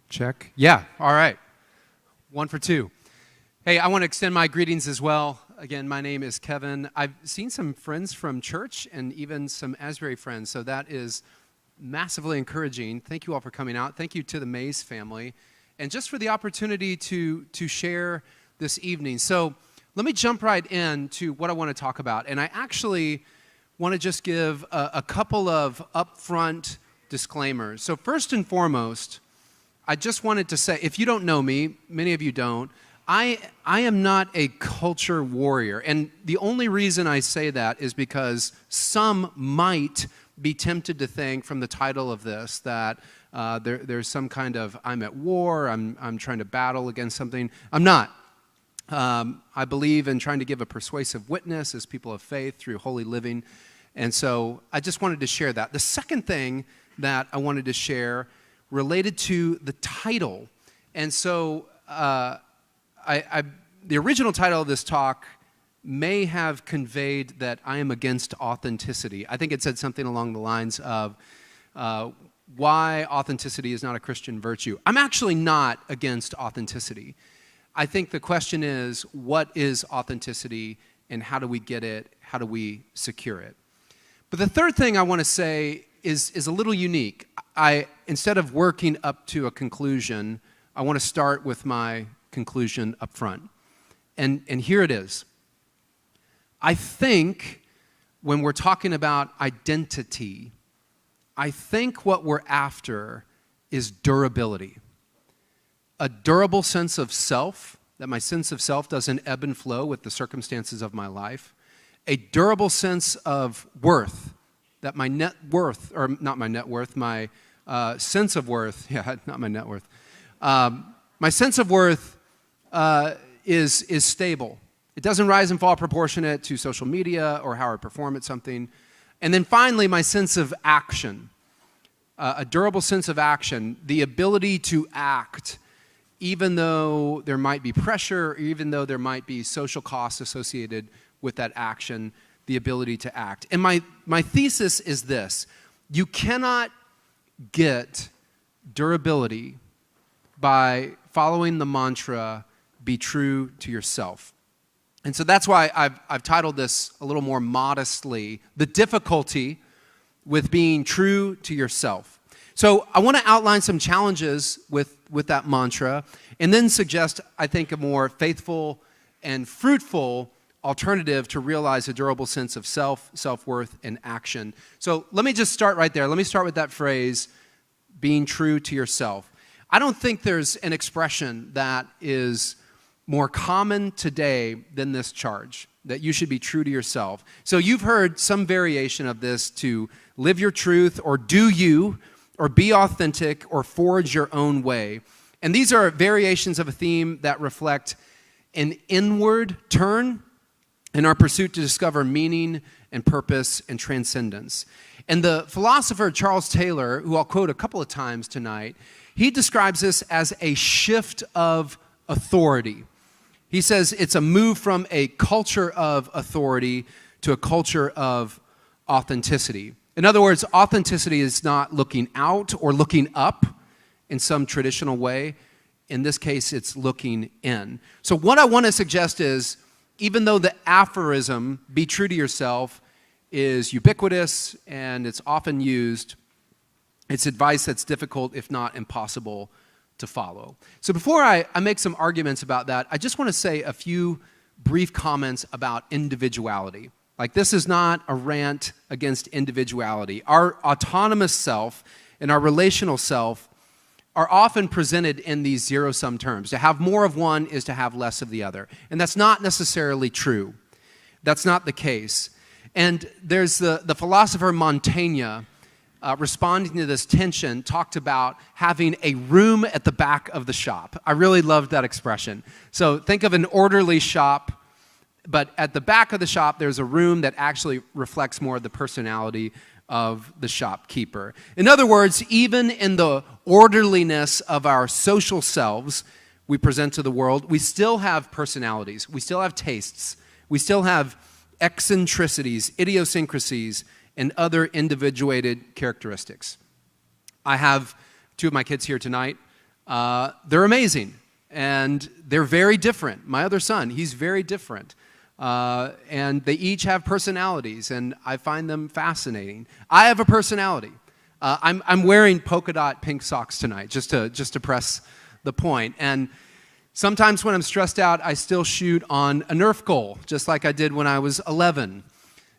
Check. Yeah, all right. 1 for 2. Hey, I want to extend my greetings as well. Again, my name is Kevin. I've seen some friends from church and even some Asbury friends, so that is massively encouraging. Thank you all for coming out. Thank you to the Mays family, and just for the opportunity to share this evening. So let me jump right into what I want to talk about, and I actually want to just give a couple of upfront disclaimers. So first and foremost, I just wanted to say, if you don't know me, many of you don't, I am not a culture warrior. And the only reason I say that is because some might be tempted to think from the title of this that there's some kind of, I'm at war, I'm trying to battle against something. I'm not. I believe in trying to give a persuasive witness as people of faith through holy living. And so I just wanted to share that. The second thing that I wanted to share related to the title. And so the original title of this talk may have conveyed that I am against authenticity. I think it said something along the lines of why authenticity is not a Christian virtue. I'm actually not against authenticity. I think the question is, what is authenticity and how do we get it? How do we secure it? But the third thing I want to say is a little unique. Instead of working up to a conclusion, I want to start with my conclusion up front. And here it is. I think when we're talking about identity, I think what we're after is durability. A durable sense of self, that my sense of self doesn't ebb and flow with the circumstances of my life. A durable sense of worth, that my net worth, or not my net worth, my sense of worth, yeah, not my net worth. My sense of worth is stable. It doesn't rise and fall proportionate to social media or how I perform at something. And then finally, my sense of action, a durable sense of action, the ability to act, even though there might be pressure, or even though there might be social costs associated with that action, the ability to act. And my thesis is this: you cannot get durability by following the mantra, be true to yourself. And so that's why I've titled this a little more modestly, The Difficulty with Being True to Yourself. So I want to outline some challenges with that mantra and then suggest, I think, a more faithful and fruitful alternative to realize a durable sense of self-worth, and action. So let me just start right there. Let me start with that phrase, being true to yourself. I don't think there's an expression that is more common today than this charge, that you should be true to yourself. So you've heard some variation of this, to live your truth, or do you, or be authentic, or forge your own way. And these are variations of a theme that reflect an inward turn in our pursuit to discover meaning and purpose and transcendence. And the philosopher Charles Taylor, who I'll quote a couple of times tonight, he describes this as a shift of authority. He says it's a move from a culture of authority to a culture of authenticity. In other words, authenticity is not looking out or looking up in some traditional way. In this case, it's looking in. So what I want to suggest is, even though the aphorism, be true to yourself, is ubiquitous and it's often used, it's advice that's difficult, if not impossible, to follow. So before I make some arguments about that, I just want to say a few brief comments about individuality. Like, this is not a rant against individuality. Our autonomous self and our relational self are often presented in these zero-sum terms. To have more of one is to have less of the other. And that's not necessarily true. That's not the case. And there's the philosopher Montaigne, responding to this tension, talked about having a room at the back of the shop. I really loved that expression. So think of an orderly shop, but at the back of the shop, there's a room that actually reflects more of the personality of the shopkeeper. In other words, even in the orderliness of our social selves we present to the world, we still have personalities, we still have tastes, we still have eccentricities, idiosyncrasies, and other individuated characteristics. I have two of my kids here tonight. They're amazing, and they're very different. My other son, he's very different. And they each have personalities, and I find them fascinating. I have a personality. I'm wearing polka dot pink socks tonight, just to press the point. And sometimes when I'm stressed out, I still shoot on a Nerf goal, just like I did when I was 11.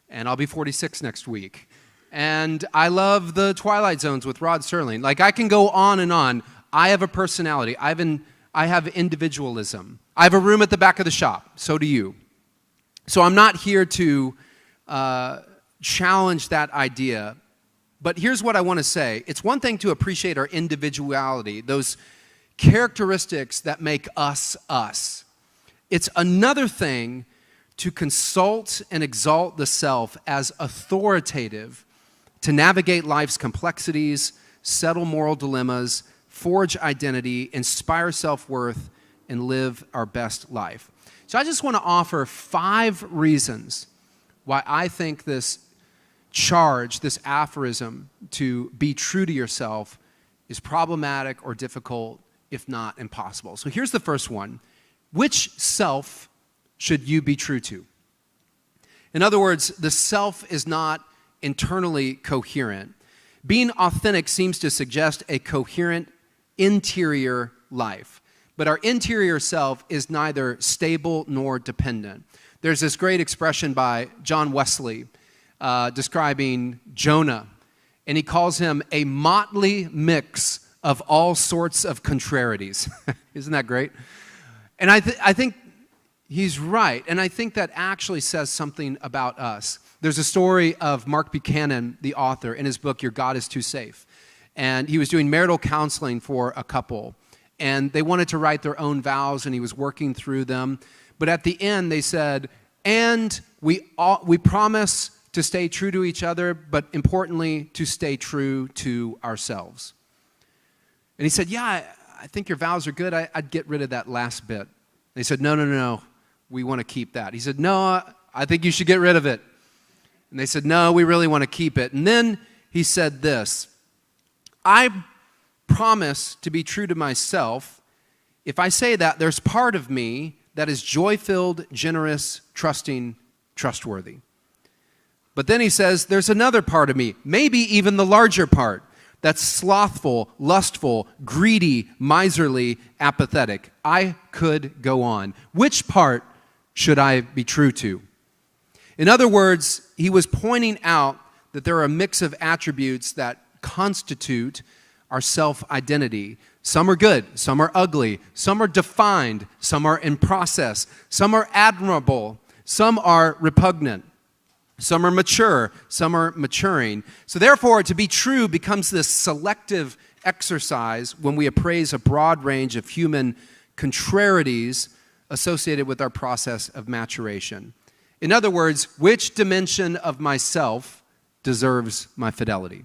And I'll be 46 next week. And I love the Twilight Zones with Rod Serling. Like, I can go on and on. I have a personality. I have individualism. I have a room at the back of the shop. So do you. So I'm not here to challenge that idea. But here's what I want to say. It's one thing to appreciate our individuality, those characteristics that make us us. It's another thing to consult and exalt the self as authoritative to navigate life's complexities, settle moral dilemmas, forge identity, inspire self-worth, and live our best life. So I just want to offer 5 reasons why I think this charge, this aphorism to be true to yourself is problematic or difficult, if not impossible. So here's the first one. Which self should you be true to? In other words, the self is not internally coherent. Being authentic seems to suggest a coherent interior life. But our interior self is neither stable nor dependent. There's this great expression by John Wesley describing Jonah, and he calls him a motley mix of all sorts of contrarieties. Isn't that great? And I think he's right, and I think that actually says something about us. There's a story of Mark Buchanan, the author, in his book, Your God is Too Safe. And he was doing marital counseling for a couple, and they wanted to write their own vows, and he was working through them. But at the end, they said, and we promise to stay true to each other, but importantly, to stay true to ourselves. And he said, yeah, I think your vows are good. I'd get rid of that last bit. And they said, no, we want to keep that. He said, no, I think you should get rid of it. And they said, no, we really want to keep it. And then he said this, I promise to be true to myself. If I say that, there's part of me that is joy-filled, generous, trusting, trustworthy. But then he says, there's another part of me, maybe even the larger part, that's slothful, lustful, greedy, miserly, apathetic. I could go on. Which part should I be true to? In other words, he was pointing out that there are a mix of attributes that constitute our self-identity. Some are good, some are ugly, some are defined, some are in process, some are admirable, some are repugnant. Some are mature, some are maturing. So therefore, to be true becomes this selective exercise when we appraise a broad range of human contrarieties associated with our process of maturation. In other words, which dimension of myself deserves my fidelity?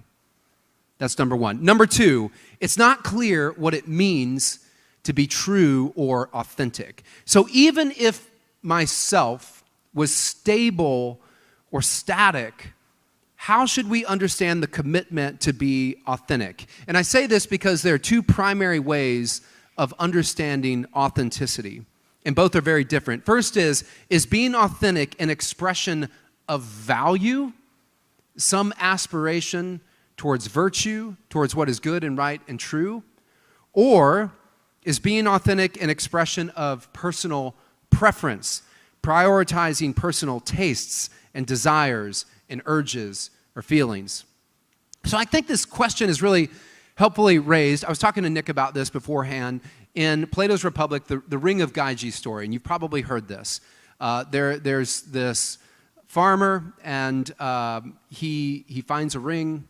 That's number one. Number two, it's not clear what it means to be true or authentic. So even if myself was stable or static, how should we understand the commitment to be authentic? And I say this because there are 2 primary ways of understanding authenticity, and both are very different. First is being authentic an expression of value, some aspiration towards virtue, towards what is good and right and true? Or is being authentic an expression of personal preference, prioritizing personal tastes and desires and urges or feelings? So I think this question is really helpfully raised. I was talking to Nick about this beforehand. In Plato's Republic, the Ring of Gyges story, and you've probably heard this. There's this farmer, and he finds a ring,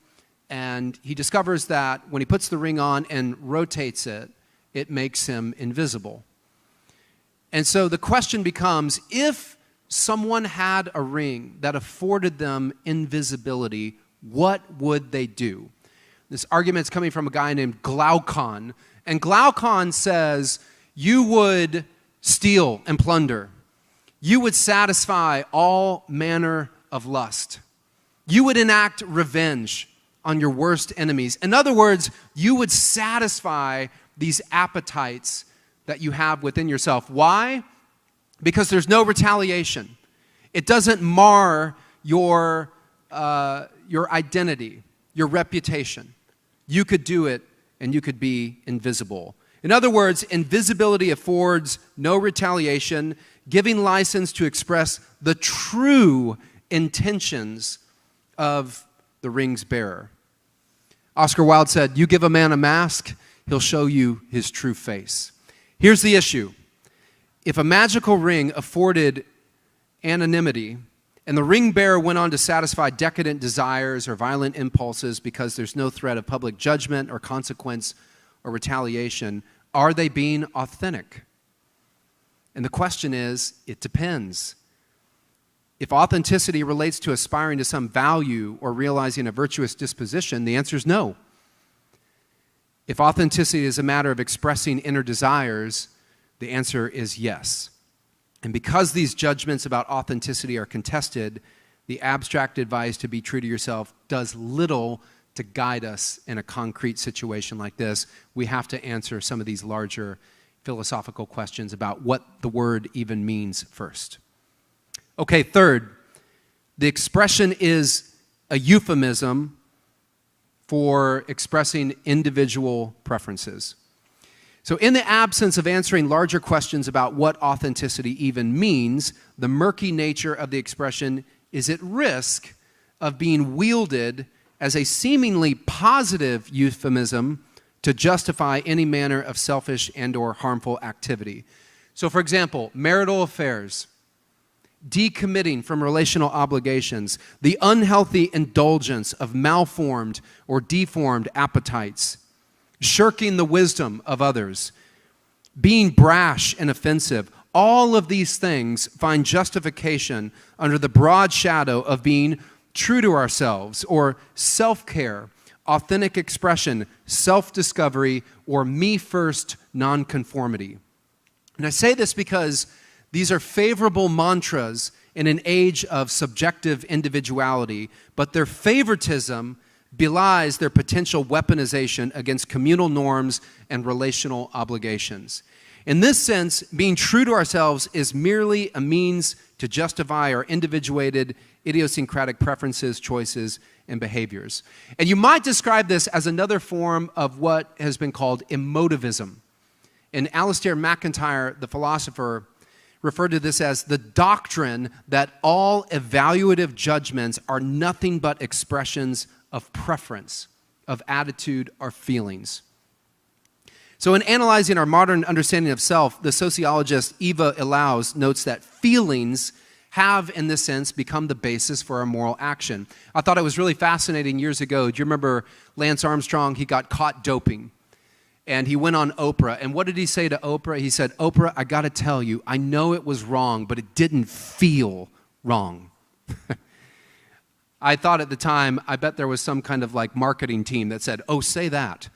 and he discovers that when he puts the ring on and rotates it, it makes him invisible. And so the question becomes, if someone had a ring that afforded them invisibility, what would they do? This argument's coming from a guy named Glaucon. And Glaucon says, you would steal and plunder. You would satisfy all manner of lust. You would enact revenge on your worst enemies. In other words, you would satisfy these appetites that you have within yourself. Why? Because there's no retaliation. It doesn't mar your identity, your reputation. You could do it, and you could be invisible. In other words, invisibility affords no retaliation, giving license to express the true intentions of the ring's bearer. Oscar Wilde said, "You give a man a mask, he'll show you his true face." Here's the issue. If a magical ring afforded anonymity, and the ring bearer went on to satisfy decadent desires or violent impulses because there's no threat of public judgment or consequence or retaliation, are they being authentic? And the question is, it depends. If authenticity relates to aspiring to some value or realizing a virtuous disposition, the answer is no. If authenticity is a matter of expressing inner desires, the answer is yes. And because these judgments about authenticity are contested, the abstract advice to be true to yourself does little to guide us in a concrete situation like this. We have to answer some of these larger philosophical questions about what the word even means first. Okay, third, the expression is a euphemism for expressing individual preferences. So in the absence of answering larger questions about what authenticity even means, the murky nature of the expression is at risk of being wielded as a seemingly positive euphemism to justify any manner of selfish and or harmful activity. So for example, marital affairs, decommitting from relational obligations, the unhealthy indulgence of malformed or deformed appetites, shirking the wisdom of others, being brash and offensive. All of these things find justification under the broad shadow of being true to ourselves, or self-care, authentic expression, self-discovery, or me-first nonconformity. And I say this because these are favorable mantras in an age of subjective individuality, but their favoritism belies their potential weaponization against communal norms and relational obligations. In this sense, being true to ourselves is merely a means to justify our individuated, idiosyncratic preferences, choices, and behaviors. And you might describe this as another form of what has been called emotivism. And Alasdair MacIntyre, the philosopher, referred to this as the doctrine that all evaluative judgments are nothing but expressions of preference, of attitude, or feelings. So in analyzing our modern understanding of self, the sociologist Eva Ilaus notes that feelings have, in this sense, become the basis for our moral action. I thought it was really fascinating years ago. Do you remember Lance Armstrong? He got caught doping. And he went on Oprah. And what did he say to Oprah? He said, "Oprah, I got to tell you, I know it was wrong, but it didn't feel wrong." I thought at the time, I bet there was some kind of like marketing team that said, "Oh, say that."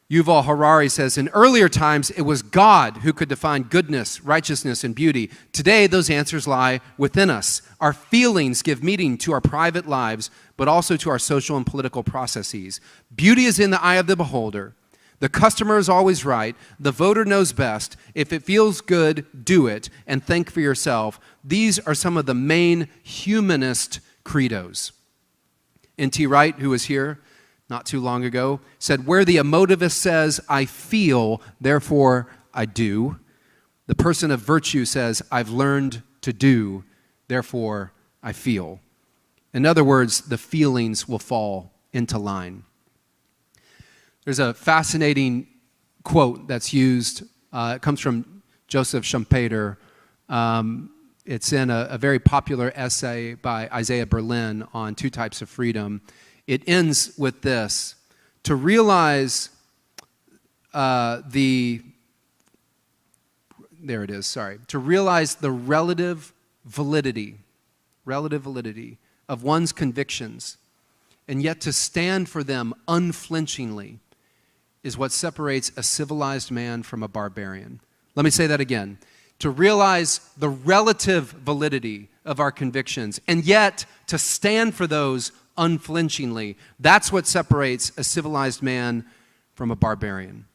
Yuval Harari says, in earlier times, it was God who could define goodness, righteousness, and beauty. Today, those answers lie within us. Our feelings give meaning to our private lives, but also to our social and political processes. Beauty is in the eye of the beholder. The customer is always right. The voter knows best. If it feels good, do it, and think for yourself. These are some of the main humanist credos. N.T. Wright, who was here not too long ago, said, where the emotivist says, I feel, therefore I do, the person of virtue says, I've learned to do, therefore I feel. In other words, the feelings will fall into line. There's a fascinating quote that's used. It comes from Joseph Schumpeter. It's in a very popular essay by Isaiah Berlin on two types of freedom. It ends with this: to realize to realize the relative validity of one's convictions, and yet to stand for them unflinchingly, is what separates a civilized man from a barbarian. Let me say that again. To realize the relative validity of our convictions, and yet to stand for those unflinchingly. That's what separates a civilized man from a barbarian.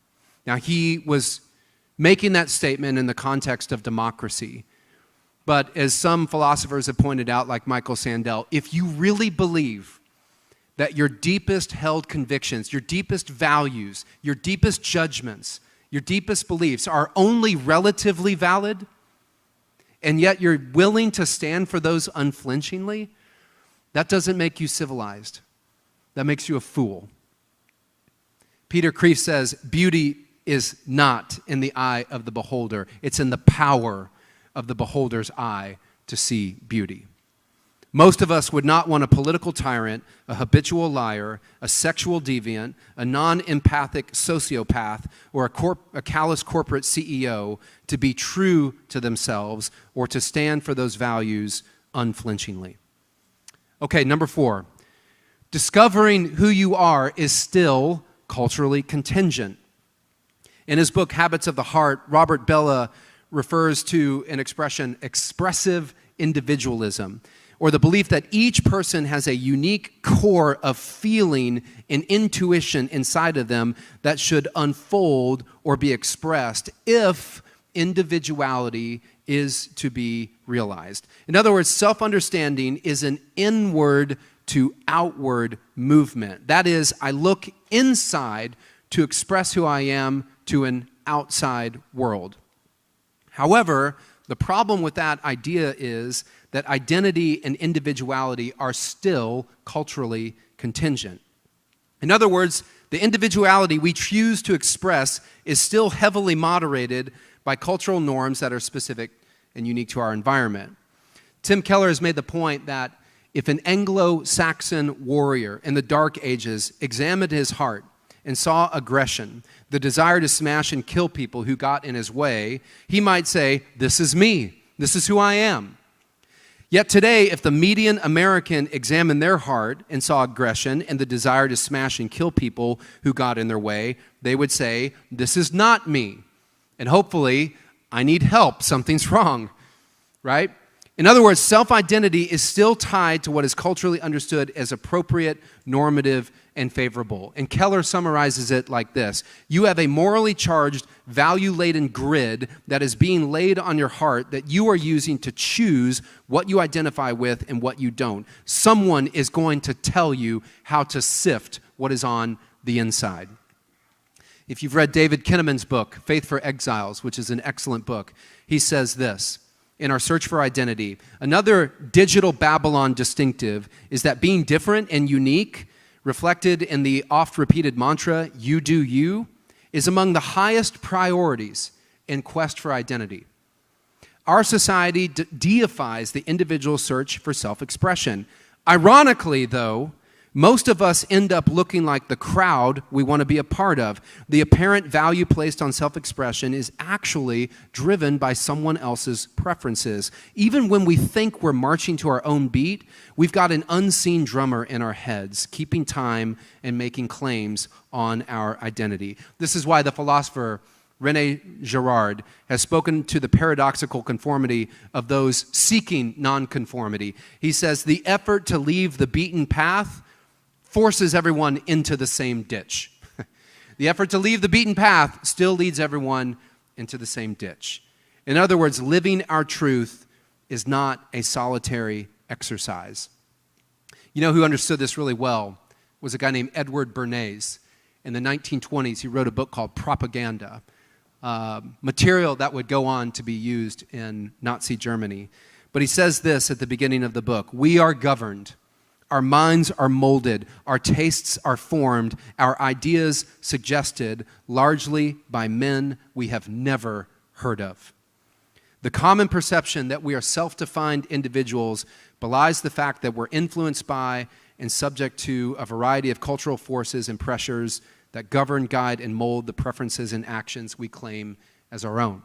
Now, he was making that statement in the context of democracy. But as some philosophers have pointed out, like Michael Sandel, if you really believe that your deepest held convictions, your deepest values, your deepest judgments, your deepest beliefs are only relatively valid, and yet you're willing to stand for those unflinchingly, that doesn't make you civilized. That makes you a fool. Peter Kreeft says, beauty is not in the eye of the beholder. It's in the power of the beholder's eye to see beauty. Most of us would not want a political tyrant, a habitual liar, a sexual deviant, a non-empathic sociopath, or a callous corporate CEO to be true to themselves or to stand for those values unflinchingly. Okay, number 4. Discovering who you are is still culturally contingent. In his book, Habits of the Heart, Robert Bellah refers to an expression, expressive individualism, or the belief that each person has a unique core of feeling and intuition inside of them that should unfold or be expressed if individuality is to be realized. In other words, self-understanding is an inward to outward movement. That is, I look inside to express who I am to an outside world. However, the problem with that idea is that identity and individuality are still culturally contingent. In other words, the individuality we choose to express is still heavily moderated by cultural norms that are specific and unique to our environment. Tim Keller has made the point that if an Anglo-Saxon warrior in the Dark Ages examined his heart and saw aggression, the desire to smash and kill people who got in his way, he might say, "This is me. This is who I am." Yet today, if the median American examined their heart and saw aggression and the desire to smash and kill people who got in their way, they would say, "This is not me. And hopefully, I need help. Something's wrong." Right? In other words, self-identity is still tied to what is culturally understood as appropriate, normative, and favorable. And Keller summarizes it like this: you have a morally charged, value-laden grid that is being laid on your heart that you are using to choose what you identify with and what you don't. Someone is going to tell you how to sift what is on the inside. If you've read David Kinnaman's book, Faith for Exiles, which is an excellent book, he says this: in our search for identity, another digital Babylon distinctive is that being different and unique, reflected in the oft-repeated mantra, "You do you," is among the highest priorities in quest for identity. Our society deifies the individual search for self-expression. Ironically, though, most of us end up looking like the crowd we want to be a part of. The apparent value placed on self-expression is actually driven by someone else's preferences. Even when we think we're marching to our own beat, we've got an unseen drummer in our heads, keeping time and making claims on our identity. This is why the philosopher René Girard has spoken to the paradoxical conformity of those seeking nonconformity. He says, the effort to leave the beaten path forces everyone into the same ditch. The effort to leave the beaten path still leads everyone into the same ditch. In other words, living our truth is not a solitary exercise. You know who understood this really well was a guy named Edward Bernays. In the 1920s, he wrote a book called Propaganda, material that would go on to be used in Nazi Germany. But he says this at the beginning of the book: we are governed. Our minds are molded, our tastes are formed, our ideas suggested largely by men we have never heard of. The common perception that we are self-defined individuals belies the fact that we're influenced by and subject to a variety of cultural forces and pressures that govern, guide, and mold the preferences and actions we claim as our own.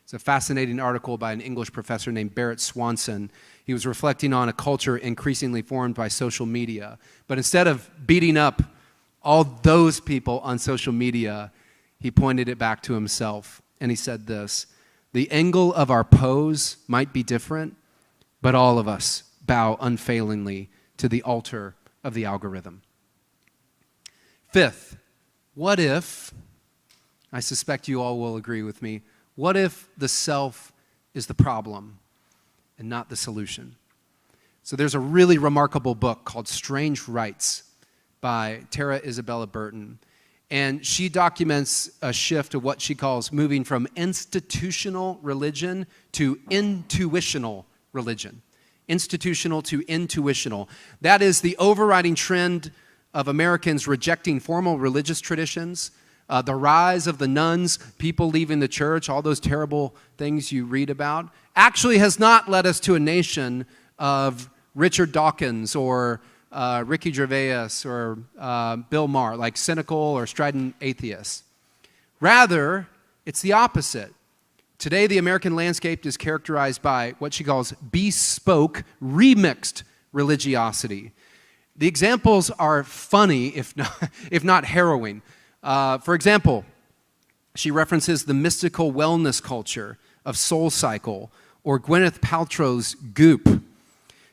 It's a fascinating article by an English professor named Barrett Swanson. He was reflecting on a culture increasingly formed by social media. But instead of beating up all those people on social media, he pointed it back to himself. And he said this: the angle of our pose might be different, but all of us bow unfailingly to the altar of the algorithm. Fifth, what if, I suspect you all will agree with me, what if the self is the problem and not the solution? So there's a really remarkable book called Strange Rights by Tara Isabella Burton. And she documents a shift of what she calls moving from institutional religion to intuitional religion. Institutional to intuitional. That is the overriding trend of Americans rejecting formal religious traditions, the rise of the nuns, people leaving the church, all those terrible things you read about, actually has not led us to a nation of Richard Dawkins or Ricky Gervais or Bill Maher, like cynical or strident atheists. Rather, it's the opposite. Today, the American landscape is characterized by what she calls bespoke, remixed religiosity. The examples are funny, if not harrowing. For example, she references the mystical wellness culture of Soul Cycle or Gwyneth Paltrow's Goop.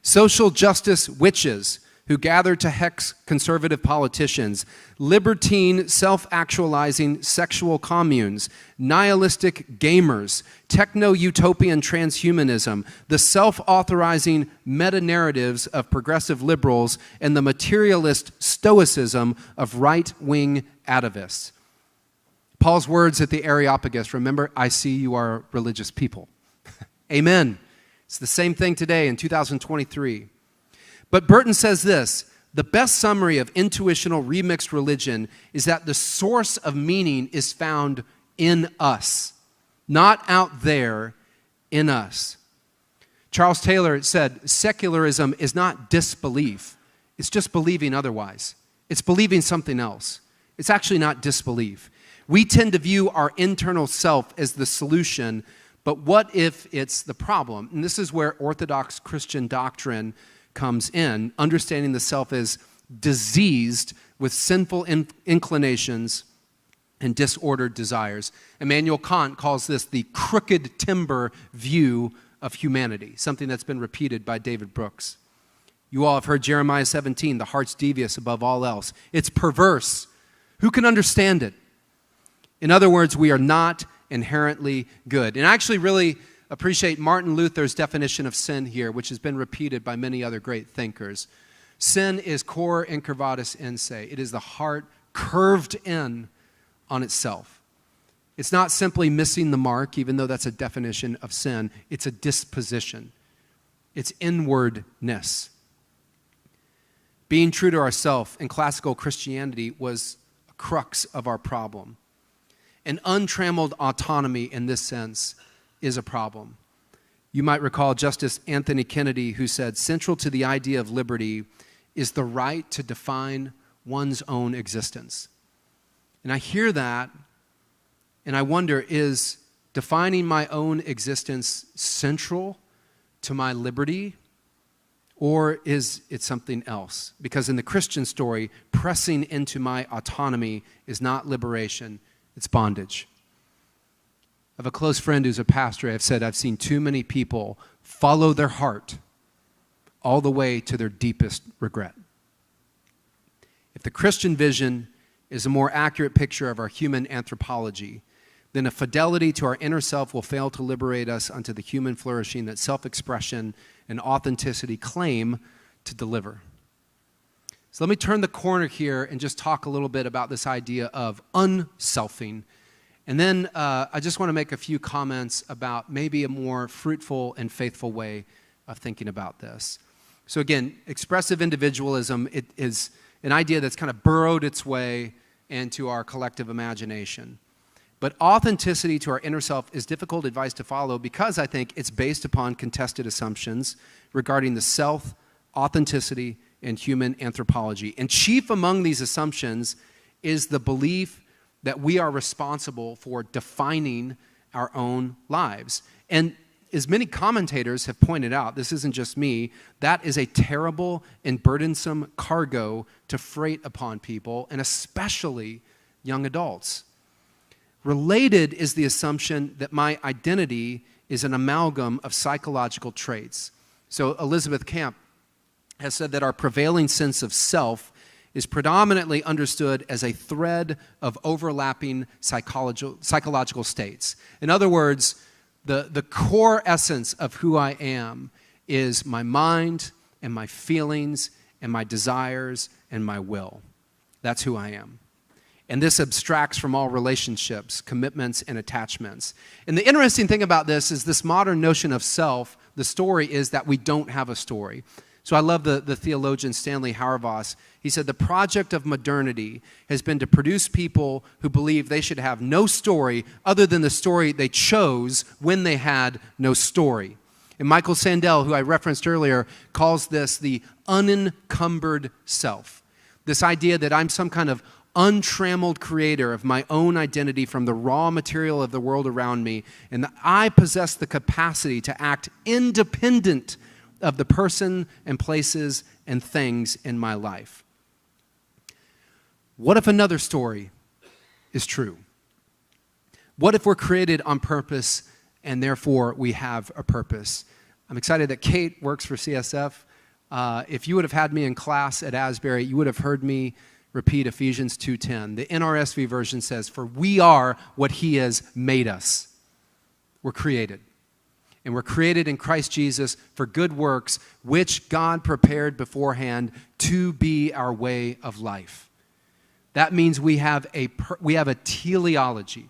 Social justice witches who gather to hex conservative politicians, libertine, self-actualizing sexual communes, nihilistic gamers, techno-utopian transhumanism, the self-authorizing meta-narratives of progressive liberals, and the materialist stoicism of right-wing atavists. Paul's words at the Areopagus, remember, I see you are religious people. Amen. It's the same thing today in 2023. But Burton says this, the best summary of intuitional remixed religion is that the source of meaning is found in us, not out there, in us. Charles Taylor said, secularism is not disbelief. It's just believing otherwise. It's believing something else. It's actually not disbelief. We tend to view our internal self as the solution, but what if it's the problem? And this is where Orthodox Christian doctrine comes in, understanding the self as diseased with sinful inclinations and disordered desires. Immanuel Kant calls this the crooked timber view of humanity, something that's been repeated by David Brooks. You all have heard Jeremiah 17, the heart's devious above all else. It's perverse. Who can understand it? In other words, we are not inherently good. And I actually really appreciate Martin Luther's definition of sin here, which has been repeated by many other great thinkers. Sin is cor incurvatus in se. It is the heart curved in on itself. It's not simply missing the mark, even though that's a definition of sin. It's a disposition. It's inwardness. Being true to ourselves in classical Christianity was a crux of our problem. An untrammeled autonomy in this sense is a problem. You might recall Justice Anthony Kennedy, who said, central to the idea of liberty is the right to define one's own existence. And I hear that, and I wonder, is defining my own existence central to my liberty, or is it something else? Because in the Christian story, pressing into my autonomy is not liberation, it's bondage. I have a close friend who's a pastor. I've said I've seen too many people follow their heart all the way to their deepest regret. If the Christian vision is a more accurate picture of our human anthropology, then a fidelity to our inner self will fail to liberate us unto the human flourishing that self-expression and authenticity claim to deliver. So let me turn the corner here and just talk a little bit about this idea of unselfing. And then I just want to make a few comments about maybe a more fruitful and faithful way of thinking about this. So again, expressive individualism, it is an idea that's kind of burrowed its way into our collective imagination. But authenticity to our inner self is difficult advice to follow because I think it's based upon contested assumptions regarding the self, authenticity, and human anthropology. And chief among these assumptions is the belief that we are responsible for defining our own lives. And as many commentators have pointed out, this isn't just me, that is a terrible and burdensome cargo to freight upon people, and especially young adults. Related is the assumption that my identity is an amalgam of psychological traits. So Elizabeth Camp has said that our prevailing sense of self is predominantly understood as a thread of overlapping psychological states. In other words, the core essence of who I am is my mind and my feelings and my desires and my will. That's who I am. And this abstracts from all relationships, commitments, and attachments. And the interesting thing about this is this modern notion of self, the story is that we don't have a story. So I love the theologian Stanley Hauerwas. He said, the project of modernity has been to produce people who believe they should have no story other than the story they chose when they had no story. And Michael Sandel, who I referenced earlier, calls this the unencumbered self. This idea that I'm some kind of untrammeled creator of my own identity from the raw material of the world around me, and that I possess the capacity to act independent of the person and places and things in my life. What if another story is true? What if we're created on purpose and therefore we have a purpose? I'm excited that Kate works for CSF. If you would have had me in class at Asbury, you would have heard me repeat Ephesians 2:10. The NRSV version says, "For we are what he has made us." We're created. And we're created in Christ Jesus for good works, which God prepared beforehand to be our way of life. That means we have a teleology.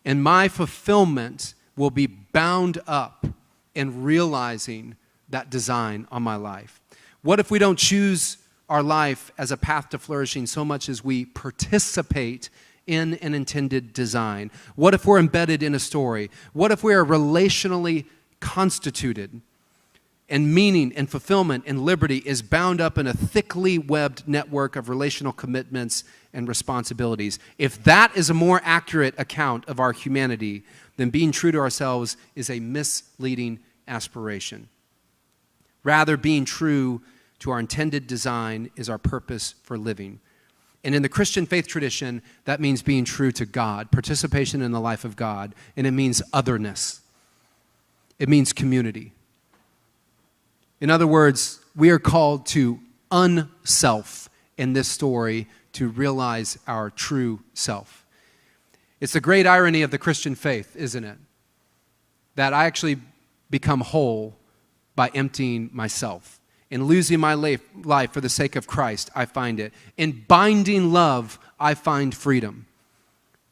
And my fulfillment will be bound up in realizing that design on my life. What if we don't choose our life as a path to flourishing so much as we participate in an intended design? What if we're embedded in a story? What if we are relationally constituted and meaning and fulfillment and liberty is bound up in a thickly webbed network of relational commitments and responsibilities? If that is a more accurate account of our humanity, then being true to ourselves is a misleading aspiration. Rather, being true to our intended design is our purpose for living. And in the Christian faith tradition, that means being true to God, participation in the life of God, and it means otherness. It means community. In other words, we are called to unself in this story to realize our true self. It's the great irony of the Christian faith, isn't it? That I actually become whole by emptying myself. In losing my life for the sake of Christ, I find it. In binding love, I find freedom.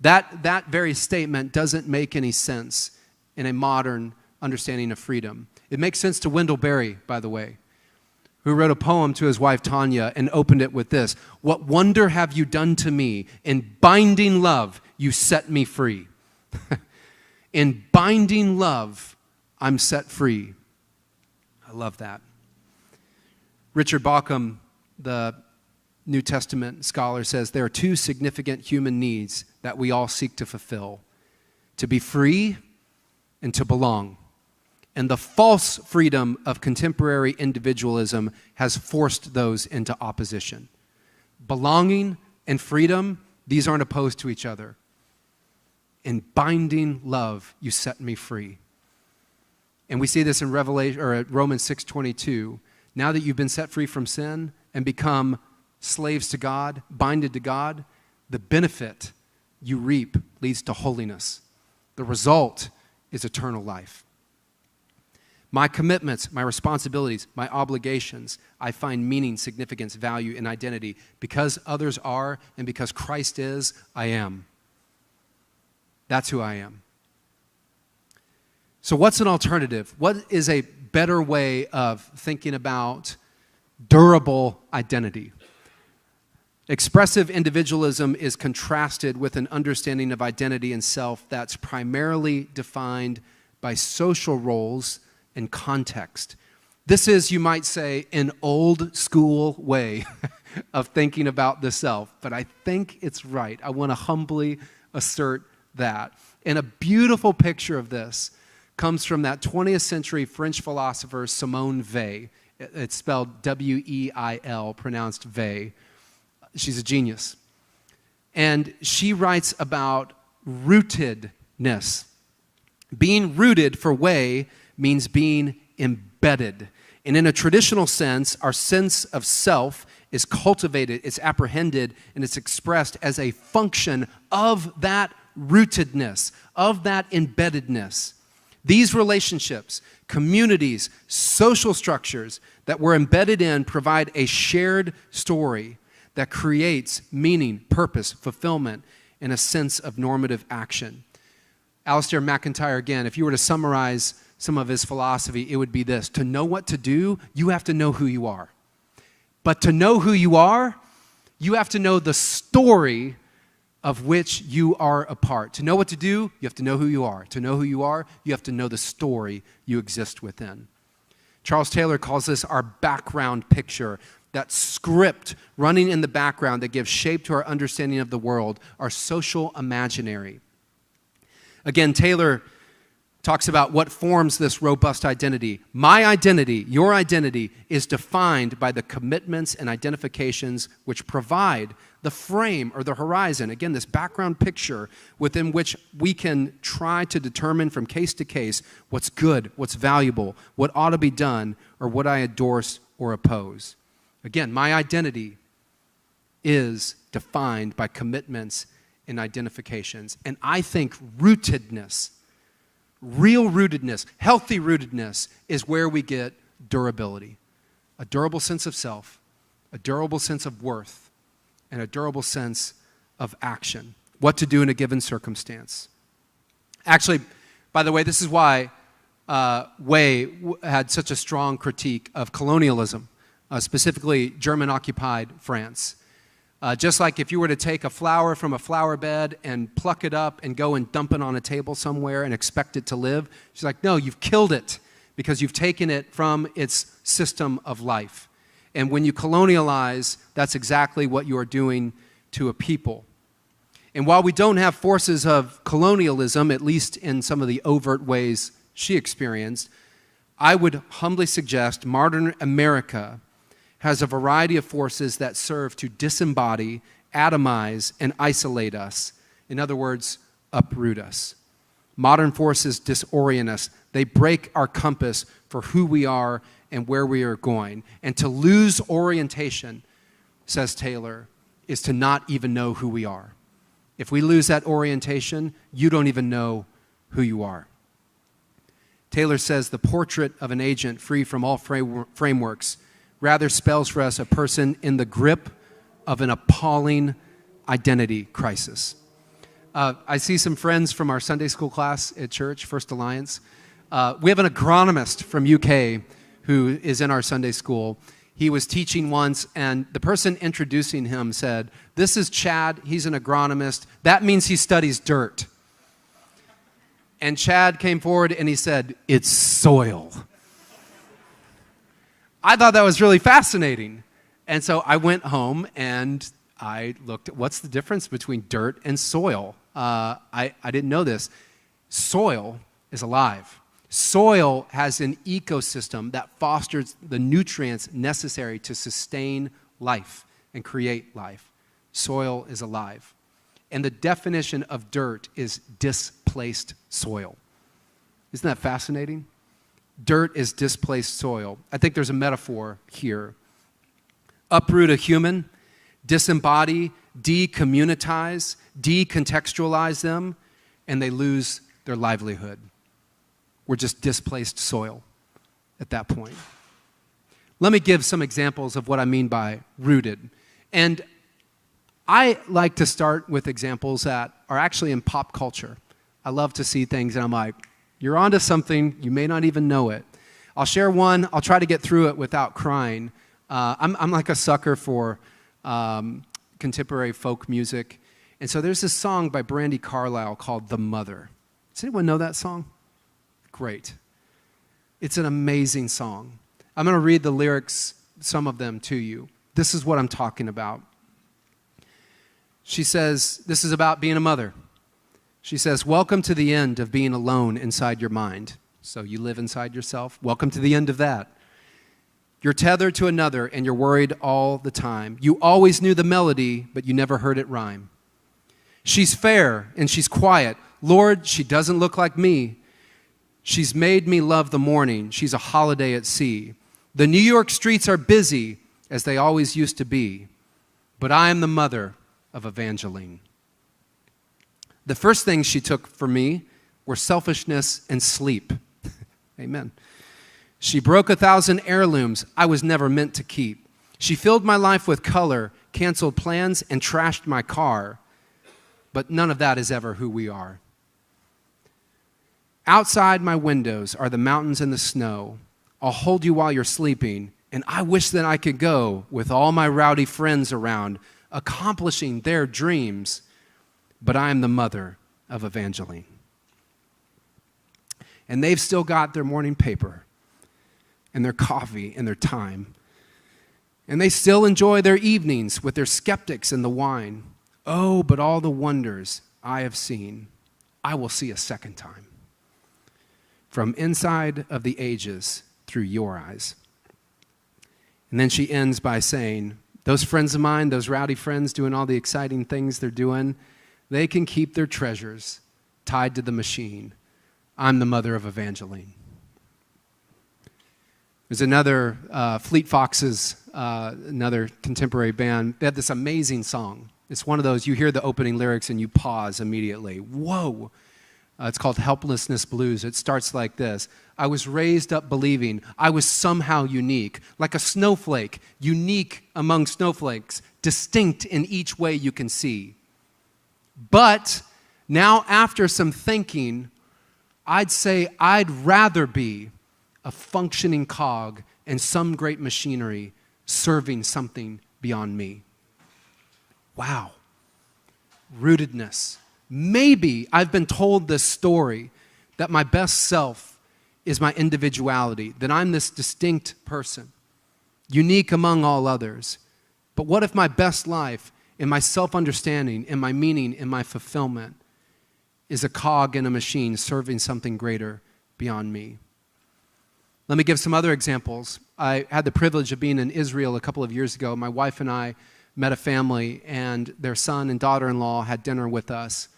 That very statement doesn't make any sense in a modern understanding of freedom. It makes sense to Wendell Berry, by the way, who wrote a poem to his wife Tanya and opened it with this: "What wonder have you done to me? In binding love, you set me free." In binding love, I'm set free. I love that. Richard Bauckham, the New Testament scholar, says there are two significant human needs that we all seek to fulfill: to be free and to belong. And the false freedom of contemporary individualism has forced those into opposition. Belonging and freedom, these aren't opposed to each other. In binding love, you set me free. And we see this in Romans 6:22. Now that you've been set free from sin and become slaves to God, binded to God, the benefit you reap leads to holiness. The result is eternal life. My commitments, my responsibilities, my obligations, I find meaning, significance, value, and identity. Because others are and because Christ is, I am. That's who I am. So what's an alternative? What is a better way of thinking about durable identity? Expressive individualism is contrasted with an understanding of identity and self that's primarily defined by social roles and context. This is, you might say, an old school way of thinking about the self, but I think it's right. I want to humbly assert that. And a beautiful picture of this comes from that 20th century French philosopher Simone Weil. It's spelled W-E-I-L, pronounced Weil. She's a genius. And she writes about rootedness. Being rooted for Weil means being embedded. And in a traditional sense, our sense of self is cultivated, it's apprehended, and it's expressed as a function of that rootedness, of that embeddedness. These relationships, communities, social structures that we're embedded in provide a shared story that creates meaning, purpose, fulfillment, and a sense of normative action. Alistair McIntyre, again, if you were to summarize some of his philosophy, it would be this: to know what to do, you have to know who you are. But to know who you are, you have to know the story of which you are a part. To know what to do, you have to know who you are. To know who you are, you have to know the story you exist within. Charles Taylor calls this our background picture, that script running in the background that gives shape to our understanding of the world, our social imaginary. Again, Taylor talks about what forms this robust identity. My identity, your identity, is defined by the commitments and identifications which provide the frame or the horizon. Again, this background picture within which we can try to determine from case to case what's good, what's valuable, what ought to be done, or what I endorse or oppose. Again, my identity is defined by commitments and identifications. And I think rootedness, real rootedness, healthy rootedness, is where we get durability. A durable sense of self, a durable sense of worth, and a durable sense of action. What to do in a given circumstance. Actually, by the way, this is why Way had such a strong critique of colonialism, specifically German-occupied France. Just like if you were to take a flower from a flower bed and pluck it up and go and dump it on a table somewhere and expect it to live, she's like, no, you've killed it because you've taken it from its system of life. And when you colonialize, that's exactly what you are doing to a people. And while we don't have forces of colonialism, at least in some of the overt ways she experienced, I would humbly suggest modern America has a variety of forces that serve to disembody, atomize, and isolate us. In other words, uproot us. Modern forces disorient us. They break our compass for who we are and where we are going. And to lose orientation, says Taylor, is to not even know who we are. If we lose that orientation, you don't even know who you are. Taylor says the portrait of an agent free from all frameworks rather spells for us a person in the grip of an appalling identity crisis. I see some friends from our Sunday school class at church, First Alliance. We have an agronomist from UK who is in our Sunday school. He was teaching once, and the person introducing him said, "This is Chad. He's an agronomist. That means he studies dirt." And Chad came forward and he said, "It's soil." I thought that was really fascinating. And so I went home and I looked at what's the difference between dirt and soil. I didn't know this. Soil is alive. Soil has an ecosystem that fosters the nutrients necessary to sustain life and create life. Soil is alive. And the definition of dirt is displaced soil. Isn't that fascinating? Dirt is displaced soil. I think there's a metaphor here. Uproot a human, disembody, decommunitize, decontextualize them, and they lose their livelihood. We're just displaced soil at that point. Let me give some examples of what I mean by rooted. And I like to start with examples that are actually in pop culture. I love to see things and I'm like, you're onto something, you may not even know it. I'll share one, I'll try to get through it without crying. I'm like a sucker for contemporary folk music. And so there's this song by Brandi Carlile called The Mother. Does anyone know that song? Great. It's an amazing song. I'm going to read the lyrics, some of them to you. This is what I'm talking about. She says, this is about being a mother. She says, welcome to the end of being alone inside your mind. So you live inside yourself. Welcome to the end of that. You're tethered to another and you're worried all the time. You always knew the melody, but you never heard it rhyme. She's fair and she's quiet. Lord, she doesn't look like me. She's made me love the morning. She's a holiday at sea. The New York streets are busy, as they always used to be, but I am the mother of Evangeline. The first things she took from me were selfishness and sleep. Amen. She broke 1,000 heirlooms I was never meant to keep. She filled my life with color, canceled plans, and trashed my car. But none of that is ever who we are. Outside my windows are the mountains and the snow. I'll hold you while you're sleeping, and I wish that I could go with all my rowdy friends around, accomplishing their dreams, but I am the mother of Evangeline. And they've still got their morning paper and their coffee and their time. And they still enjoy their evenings with their skeptics and the wine. Oh, but all the wonders I have seen, I will see a second time. From inside of the ages through your eyes. And then she ends by saying, those friends of mine, those rowdy friends doing all the exciting things they're doing, they can keep their treasures tied to the machine. I'm the mother of Evangeline. There's another, Fleet Foxes, another contemporary band. They had this amazing song. It's one of those, you hear the opening lyrics and you pause immediately. Whoa! It's called Helplessness Blues. It starts like this. I was raised up believing I was somehow unique, like a snowflake, unique among snowflakes, distinct in each way you can see. But now after some thinking, I'd say I'd rather be a functioning cog in some great machinery serving something beyond me. Wow. Rootedness. Maybe I've been told this story that my best self is my individuality, that I'm this distinct person, unique among all others. But what if my best life, in my self-understanding, in my meaning, in my fulfillment, is a cog in a machine serving something greater beyond me? Let me give some other examples. I had the privilege of being in Israel a couple of years ago. My wife and I met a family, and their son and daughter-in-law had dinner with us.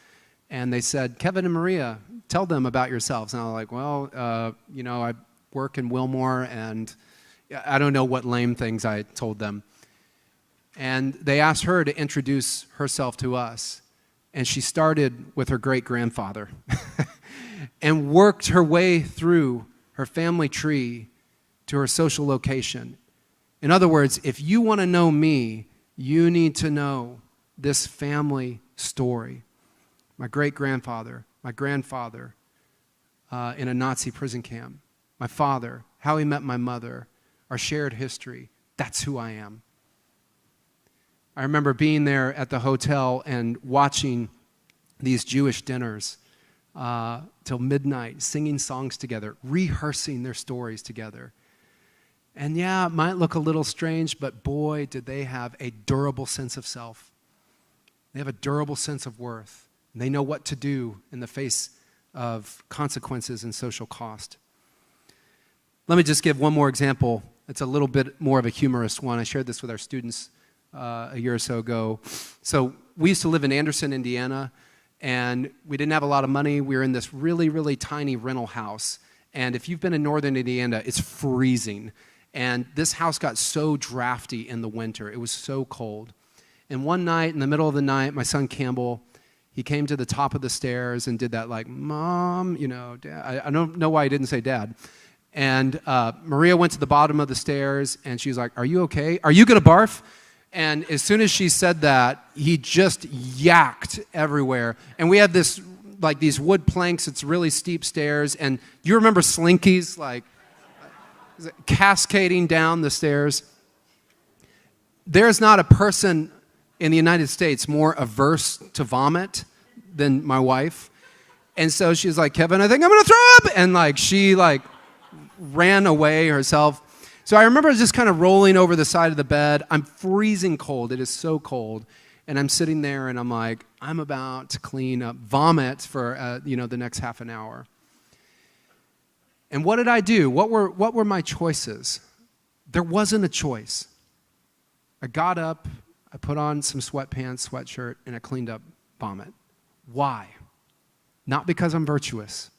And they said, Kevin and Maria, tell them about yourselves. And I was like, well, I work in Wilmore, and I don't know what lame things I told them. And they asked her to introduce herself to us. And she started with her great-grandfather and worked her way through her family tree to her social location. In other words, if you want to know me, you need to know this family story. My great-grandfather, my grandfather in a Nazi prison camp, my father, how he met my mother, our shared history. That's who I am. I remember being there at the hotel and watching these Jewish dinners till midnight, singing songs together, rehearsing their stories together. And yeah, it might look a little strange, but boy, did they have a durable sense of self. They have a durable sense of worth. And they know what to do in the face of consequences and social cost. Let me just give one more example. It's a little bit more of a humorous one. I shared this with our students a year or so ago. So we used to live in Anderson, Indiana, and we didn't have a lot of money. We were in this really, really tiny rental house. And if you've been in northern Indiana, it's freezing. And this house got so drafty in the winter. It was so cold. And one night, in the middle of the night, my son Campbell, he came to the top of the stairs and did that like, Mom, Dad. I don't know why he didn't say Dad. And Maria went to the bottom of the stairs, and she was like, are you okay? Are you going to barf? And as soon as she said that, he just yacked everywhere. And we had this, like these wood planks, it's really steep stairs. And do you remember slinkies, like cascading down the stairs? There's not a person in the United States more averse to vomit than my wife. And so she's like, Kevin, I think I'm going to throw up. And she ran away herself. So I remember just kind of rolling over the side of the bed. I'm freezing cold. It is so cold. And I'm sitting there and I'm like, I'm about to clean up vomit for, the next half an hour. And what did I do? What were my choices? There wasn't a choice. I got up, I put on some sweatpants, sweatshirt, and I cleaned up vomit. Why? Not because I'm virtuous.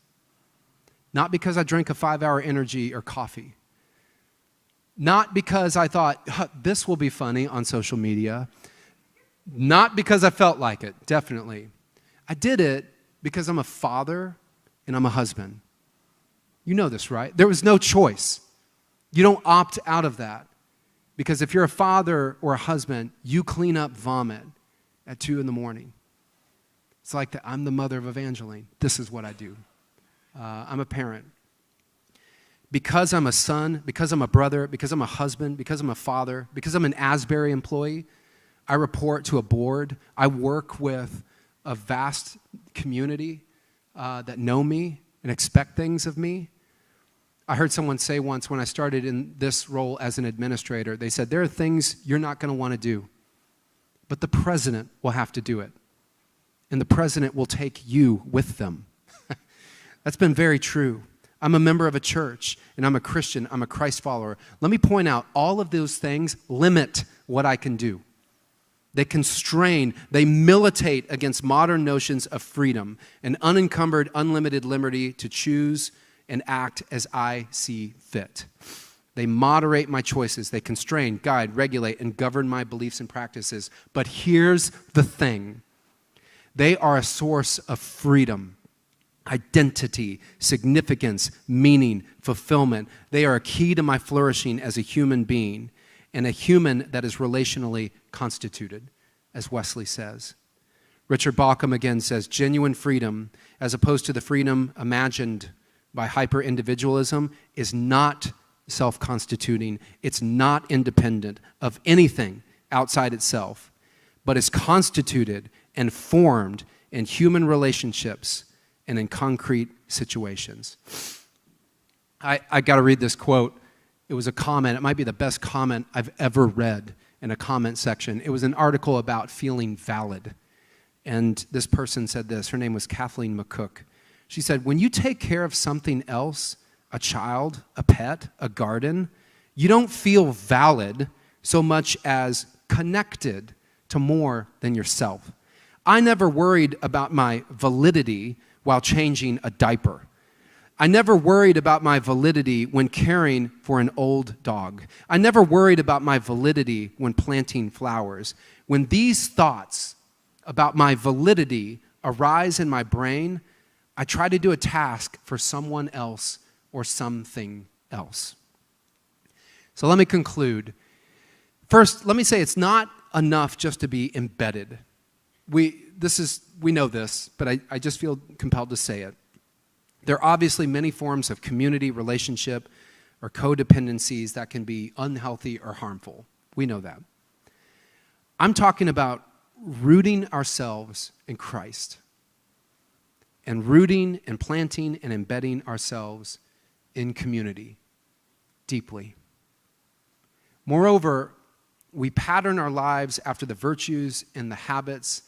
Not because I drank a 5-hour energy or coffee. Not because I thought, this will be funny on social media. Not because I felt like it, definitely. I did it because I'm a father and I'm a husband. You know this, right? There was no choice. You don't opt out of that. Because if you're a father or a husband, you clean up vomit at 2 a.m. It's like I'm the mother of Evangeline. This is what I do. I'm a parent. Because I'm a son, because I'm a brother, because I'm a husband, because I'm a father, because I'm an Asbury employee, I report to a board. I work with a vast community that know me and expect things of me. I heard someone say once when I started in this role as an administrator, they said, there are things you're not going to want to do, but the president will have to do it. And the president will take you with them. That's been very true. I'm a member of a church, and I'm a Christian. I'm a Christ follower. Let me point out, all of those things limit what I can do. They constrain, they militate against modern notions of freedom, an unencumbered, unlimited liberty to choose and act as I see fit. They moderate my choices. They constrain, guide, regulate, and govern my beliefs and practices. But here's the thing. They are a source of freedom, identity, significance, meaning, fulfillment. They are a key to my flourishing as a human being and a human that is relationally constituted, as Wesley says. Richard Bauckham again says, genuine freedom, as opposed to the freedom imagined by hyper-individualism, is not self-constituting. It's not independent of anything outside itself, but is constituted and formed in human relationships and in concrete situations. I got to read this quote. It was a comment. It might be the best comment I've ever read in a comment section. It was an article about feeling valid. And this person said this. Her name was Kathleen McCook. She said, when you take care of something else, a child, a pet, a garden, you don't feel valid so much as connected to more than yourself. I never worried about my validity while changing a diaper. I never worried about my validity when caring for an old dog. I never worried about my validity when planting flowers. When these thoughts about my validity arise in my brain, I try to do a task for someone else or something else. So let me conclude. First, let me say it's not enough just to be embedded. We know this, but I just feel compelled to say it. There are obviously many forms of community relationship or codependencies that can be unhealthy or harmful. We know that. I'm talking about rooting ourselves in Christ and rooting and planting and embedding ourselves in community deeply. Moreover, we pattern our lives after the virtues and the habits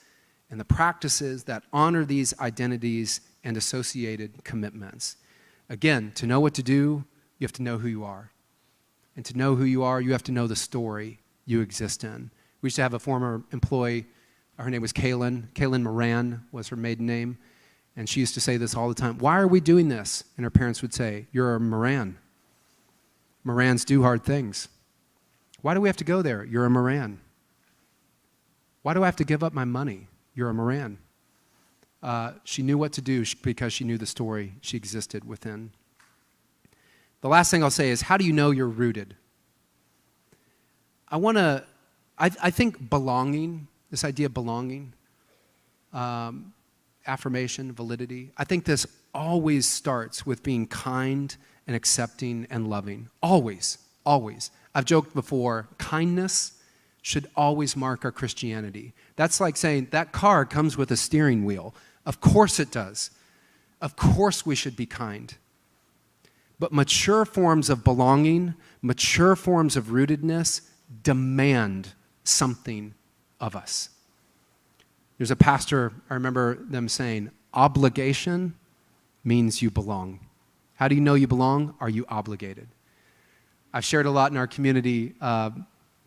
and the practices that honor these identities and associated commitments. Again, to know what to do, you have to know who you are. And to know who you are, you have to know the story you exist in. We used to have a former employee, her name was Kaylin. Kaylin Moran was her maiden name. And she used to say this all the time, why are we doing this? And her parents would say, you're a Moran. Morans do hard things. Why do we have to go there? You're a Moran. Why do I have to give up my money? You're a Moran. She knew what to do because she knew the story she existed within. The last thing I'll say is, how do you know you're rooted? I think belonging, this idea of belonging, affirmation, validity, I think this always starts with being kind and accepting and loving. Always, always. I've joked before, kindness should always mark our Christianity. That's like saying, that car comes with a steering wheel. Of course it does. Of course we should be kind. But mature forms of belonging, mature forms of rootedness demand something of us. There's a pastor, I remember them saying, obligation means you belong. How do you know you belong? Are you obligated? I've shared a lot in our community.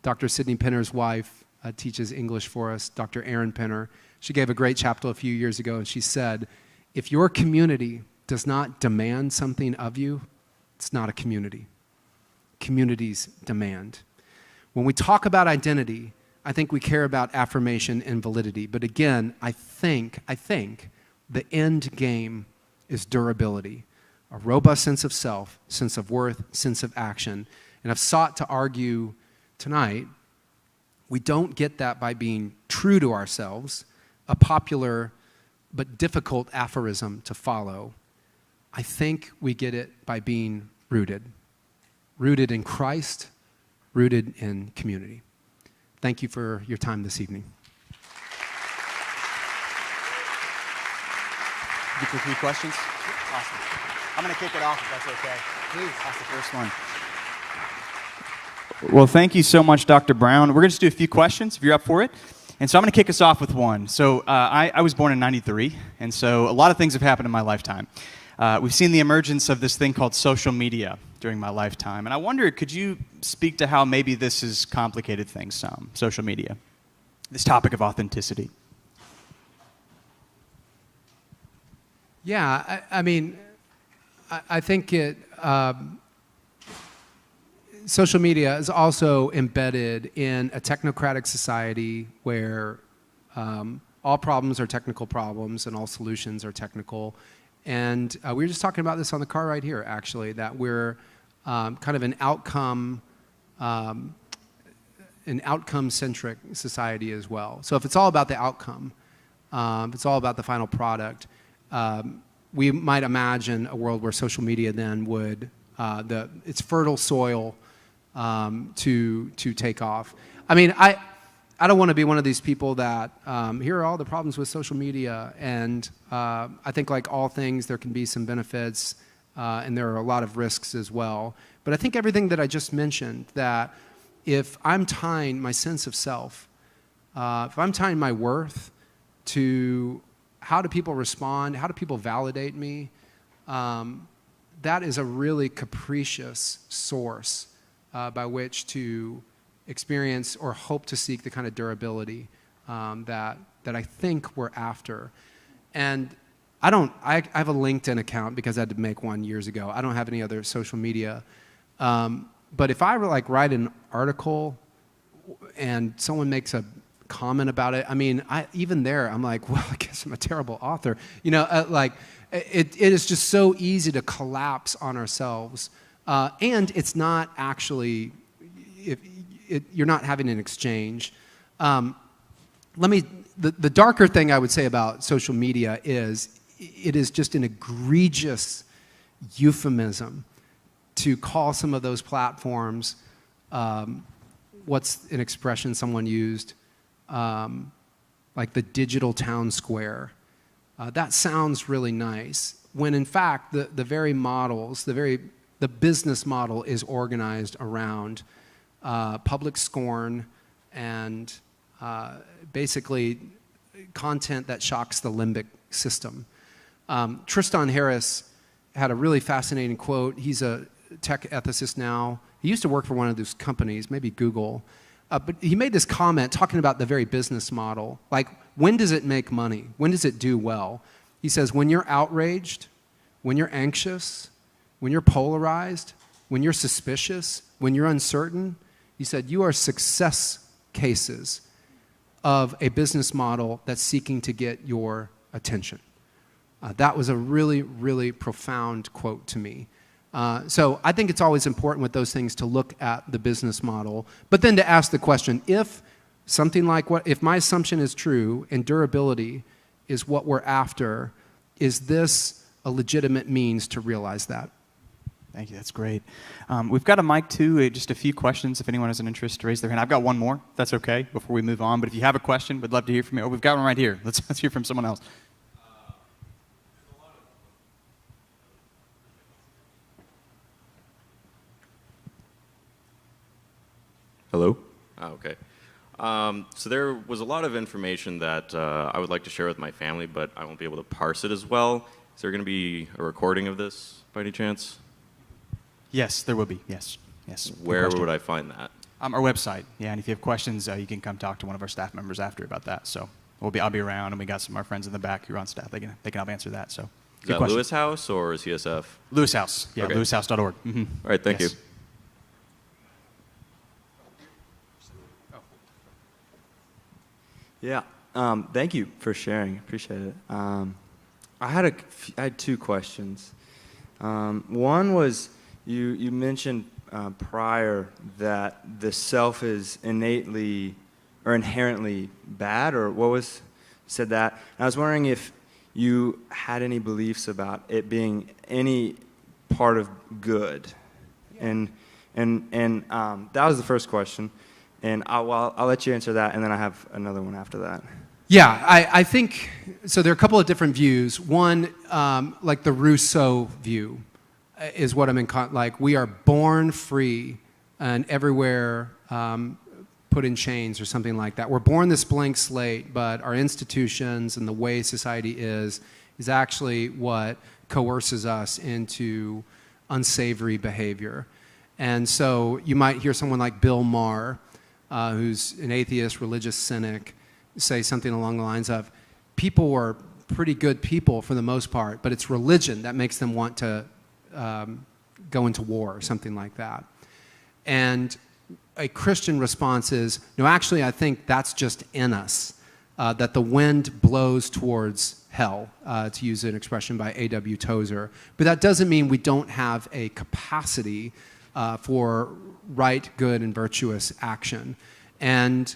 Dr. Sidney Penner's wife teaches English for us, Dr. Erin Penner. She gave a great chapter a few years ago, and she said, if your community does not demand something of you, it's not a community. communities demand. When we talk about identity, I think we care about affirmation and validity. But again, I think the end game is durability, a robust sense of self, sense of worth, sense of action. And I've sought to argue tonight, we don't get that by being true to ourselves, a popular but difficult aphorism to follow. I think we get it by being rooted in Christ, rooted in community. Thank you for your time this evening. Get to 3 questions? Awesome. I'm going to kick it off if that's okay. Please. That's the first one. Well, thank you so much, Dr. Brown. We're going to just do a few questions if you're up for it. And so I'm going to kick us off with one. So I was born in '93, and so a lot of things have happened in my lifetime. We've seen the emergence of this thing called social media during my lifetime. And I wonder, could you speak to how maybe this has complicated things some, social media, this topic of authenticity? Yeah, I think social media is also embedded in a technocratic society where all problems are technical problems and all solutions are technical. And we were just talking about this on the car ride here, actually, that we're kind of an outcome-centric society as well. So if it's all about the outcome, if it's all about the final product, we might imagine a world where social media then would, it's fertile soil to take off. I mean, I don't want to be one of these people that, here are all the problems with social media, and I think like all things, there can be some benefits, and there are a lot of risks as well. But I think everything that I just mentioned, that if I'm tying my sense of self, if I'm tying my worth to how do people respond, how do people validate me, that is a really capricious source by which to experience or hope to seek the kind of durability that I think we're after. And I have a LinkedIn account because I had to make one years ago. I don't have any other social media. But if I were like write an article and someone makes a comment about it, I mean, even there, I'm like, well, I guess I'm a terrible author. You know, it is just so easy to collapse on ourselves. And it's not actually, you're not having an exchange. The darker thing I would say about social media is it is just an egregious euphemism to call some of those platforms, what's an expression someone used, like the digital town square. That sounds really nice, when in fact the very models, the business model is organized around public scorn and basically content that shocks the limbic system. Tristan Harris had a really fascinating quote. He's a tech ethicist now. He used to work for one of those companies, maybe Google. But he made this comment talking about the very business model. Like, when does it make money? When does it do well? He says, when you're outraged, when you're anxious, when you're polarized, when you're suspicious, when you're uncertain, he said, you are success cases of a business model that's seeking to get your attention. That was a really, really profound quote to me. So I think it's always important with those things to look at the business model, but then to ask the question, if something like if my assumption is true and durability is what we're after, is this a legitimate means to realize that? Thank you, that's great. We've got a mic too, just a few questions if anyone has an interest to raise their hand. I've got one more, if that's okay, before we move on, but if you have a question, we'd love to hear from you. Oh, we've got one right here. Let's hear from someone else. Hello? Oh, okay. So there was a lot of information that I would like to share with my family, but I won't be able to parse it as well. Is there going to be a recording of this by any chance? Yes, there will be. Yes. Where would I find that? Our website. Yeah, and if you have questions, you can come talk to one of our staff members after about that. So I'll be around, and we got some of our friends in the back who are on staff. They can help answer that. So. Is that Lewis House or CSF? Lewis House. Yeah, okay. LewisHouse.org. Mm-hmm. All right, thank you. Yeah. Thank you for sharing. Appreciate it. I had two questions. One was you mentioned prior that the self is innately or inherently bad, or what was said that. And I was wondering if you had any beliefs about it being any part of good, and that was the first question. And I'll let you answer that, and then I have another one after that. Yeah, I think, so there are a couple of different views. One, like the Rousseau view, is what I'm in, like we are born free and everywhere put in chains or something like that. We're born this blank slate, but our institutions and the way society is actually what coerces us into unsavory behavior. And so you might hear someone like Bill Maher, who's an atheist, religious cynic, say something along the lines of, people are pretty good people for the most part, but it's religion that makes them want to go into war or something like that. And a Christian response is, no, actually, I think that's just in us, that the wind blows towards hell, to use an expression by A.W. Tozer. But that doesn't mean we don't have a capacity for right, good, and virtuous action. And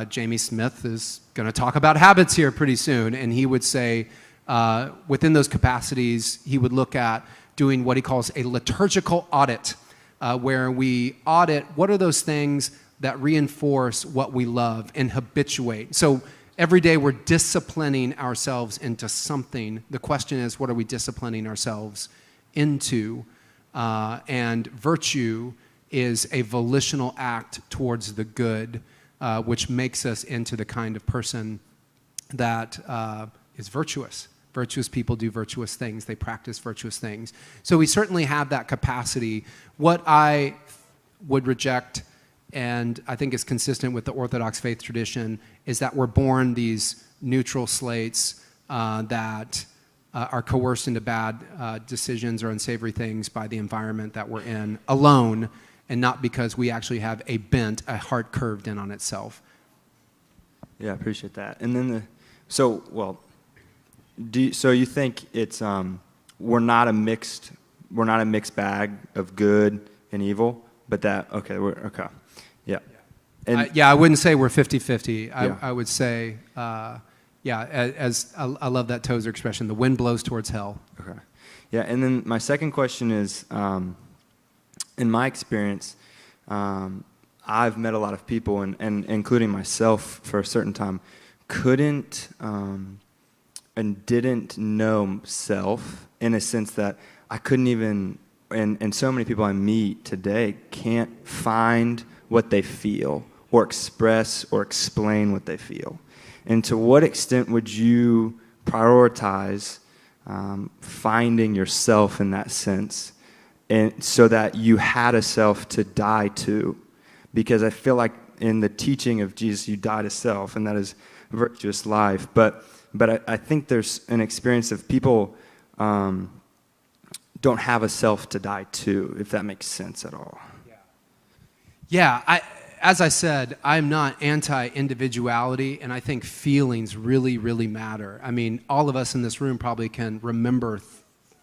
Jamie Smith is going to talk about habits here pretty soon, and he would say within those capacities, he would look at doing what he calls a liturgical audit, where we audit what are those things that reinforce what we love and habituate. So every day we're disciplining ourselves into something. The question is, what are we disciplining ourselves into? And virtue is a volitional act towards the good, which makes us into the kind of person that is virtuous. Virtuous people do virtuous things. They practice virtuous things. So we certainly have that capacity. What I would reject, and I think is consistent with the Orthodox faith tradition, is that we're born these neutral slates that are coerced into bad decisions or unsavory things by the environment that we're in alone, and not because we actually have a bent, a heart curved in on itself. Yeah, I appreciate that. And then so you think it's we're not a mixed bag of good and evil, but that okay. Yeah. And I wouldn't say we're 50-50. Yeah. I would say, as I love that Tozer expression, the wind blows towards hell. Okay. Yeah, and then my second question is, in my experience, I've met a lot of people, and including myself for a certain time, couldn't and didn't know self, in a sense that I couldn't even, and so many people I meet today can't find what they feel or express or explain what they feel. And to what extent would you prioritize finding yourself in that sense, and so that you had a self to die to? Because I feel like in the teaching of Jesus, you die to self, and that is a virtuous life. But I think there's an experience of people don't have a self to die to, if that makes sense at all. Yeah, as I said, I'm not anti-individuality, and I think feelings really, really matter. I mean, all of us in this room probably can remember